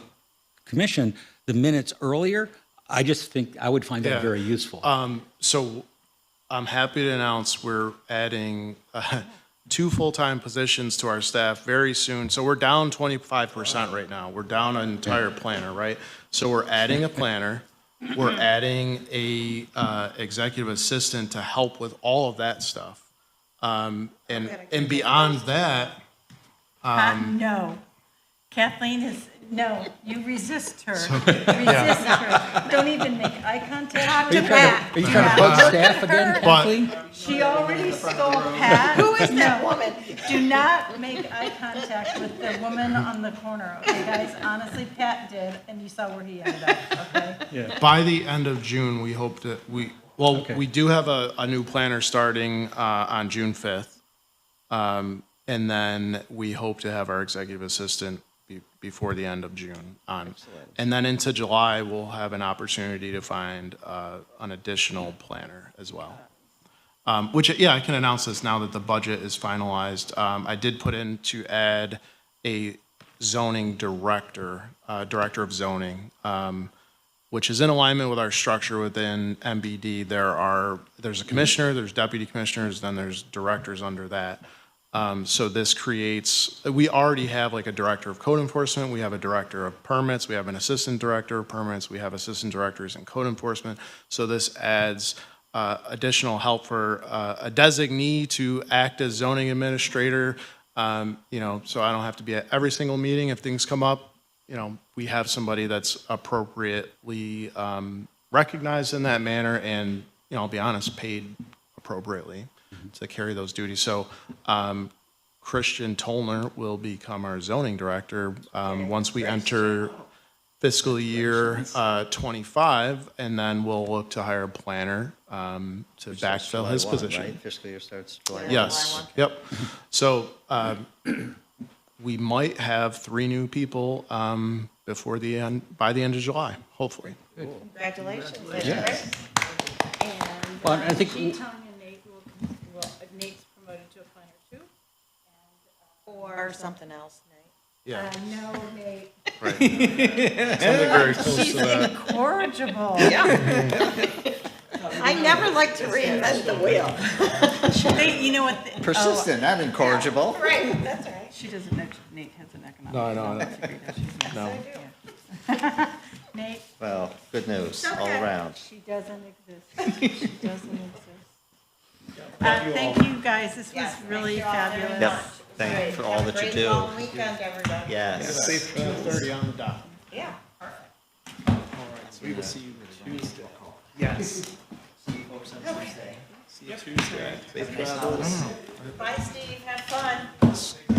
commission, the minutes earlier, I just think I would find that Yeah. very useful. So I'm happy to announce we're adding 2 full-time positions to our staff very soon. So we're down 25% right now. We're down an entire planner, right? So we're adding a planner. We're adding a executive assistant to help with all of that stuff. And beyond that, No. Kathleen is, no, you resist her. Resist her. Don't even make eye contact. Are you trying to bug staff again, Kathleen? She already stole Pat. Who is that No. woman? Do not make eye contact with the woman on the corner, okay, guys? Honestly, Pat did, and you saw where he ended up, okay? by the end of June, we hope that we do have a new planner starting on June 5th. And then we hope to have our executive assistant before the end of June on. Excellent. And then into July, we'll have an opportunity to find an additional planner as well. Which, I can announce this now that the budget is finalized. I did put in to add a zoning director, director of zoning, which is in alignment with our structure within MBD. There's a commissioner, there's deputy commissioners, then there's directors under that. So this creates, we already have like a director of code enforcement, we have a director of permits, we have an assistant director of permits, we have assistant directors in code enforcement. So this adds additional help for a designee to act as zoning administrator, so I don't have to be at every single meeting if things come up. We have somebody that's appropriately recognized in that manner and, I'll be honest, paid appropriately to carry those duties. So Christian Tolner will become our zoning director once we enter fiscal year 25, and then we'll look to hire a planner to backfill his July 1, position. right? Fiscal year starts July 1. Yes, yep. So we might have 3 new people by the end of July, hopefully. Congratulations. Yes. And Well, I think- she, Tanya, and Nate Nate's promoted to a planner too. Or something else, Nate. Yeah, No, Nate. something very close She's to that. incorrigible. I never like to reinvent the wheel. You know what? Persistent, not incorrigible. Right, that's right. She doesn't know, Nate has an economic No, I know. development degree, does she? No. Yeah. Nate? Well, good news all Okay. around. She doesn't exist. She doesn't exist. Thank you, guys. This was Yes, really thank you all very fabulous. Yep, thank you for all that you Great do. long weekend, everybody. Yes. Safe 2:30 on the dot. Yeah, perfect. All right, so we will see you Tuesday. Yes. Okay. See you Tuesday. Safe travels. Bye, Steve, have fun.